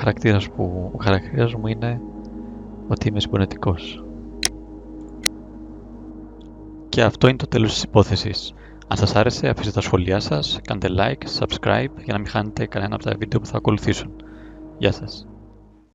χαρακτήρας μου είναι ότι είμαι συμπονετικός. Και αυτό είναι το τέλος της υπόθεσης. Αν σας άρεσε, αφήστε τα σχόλιά σας, κάντε like, subscribe για να μην χάνετε κανένα από τα βίντεο που θα ακολουθήσουν. Γεια σας.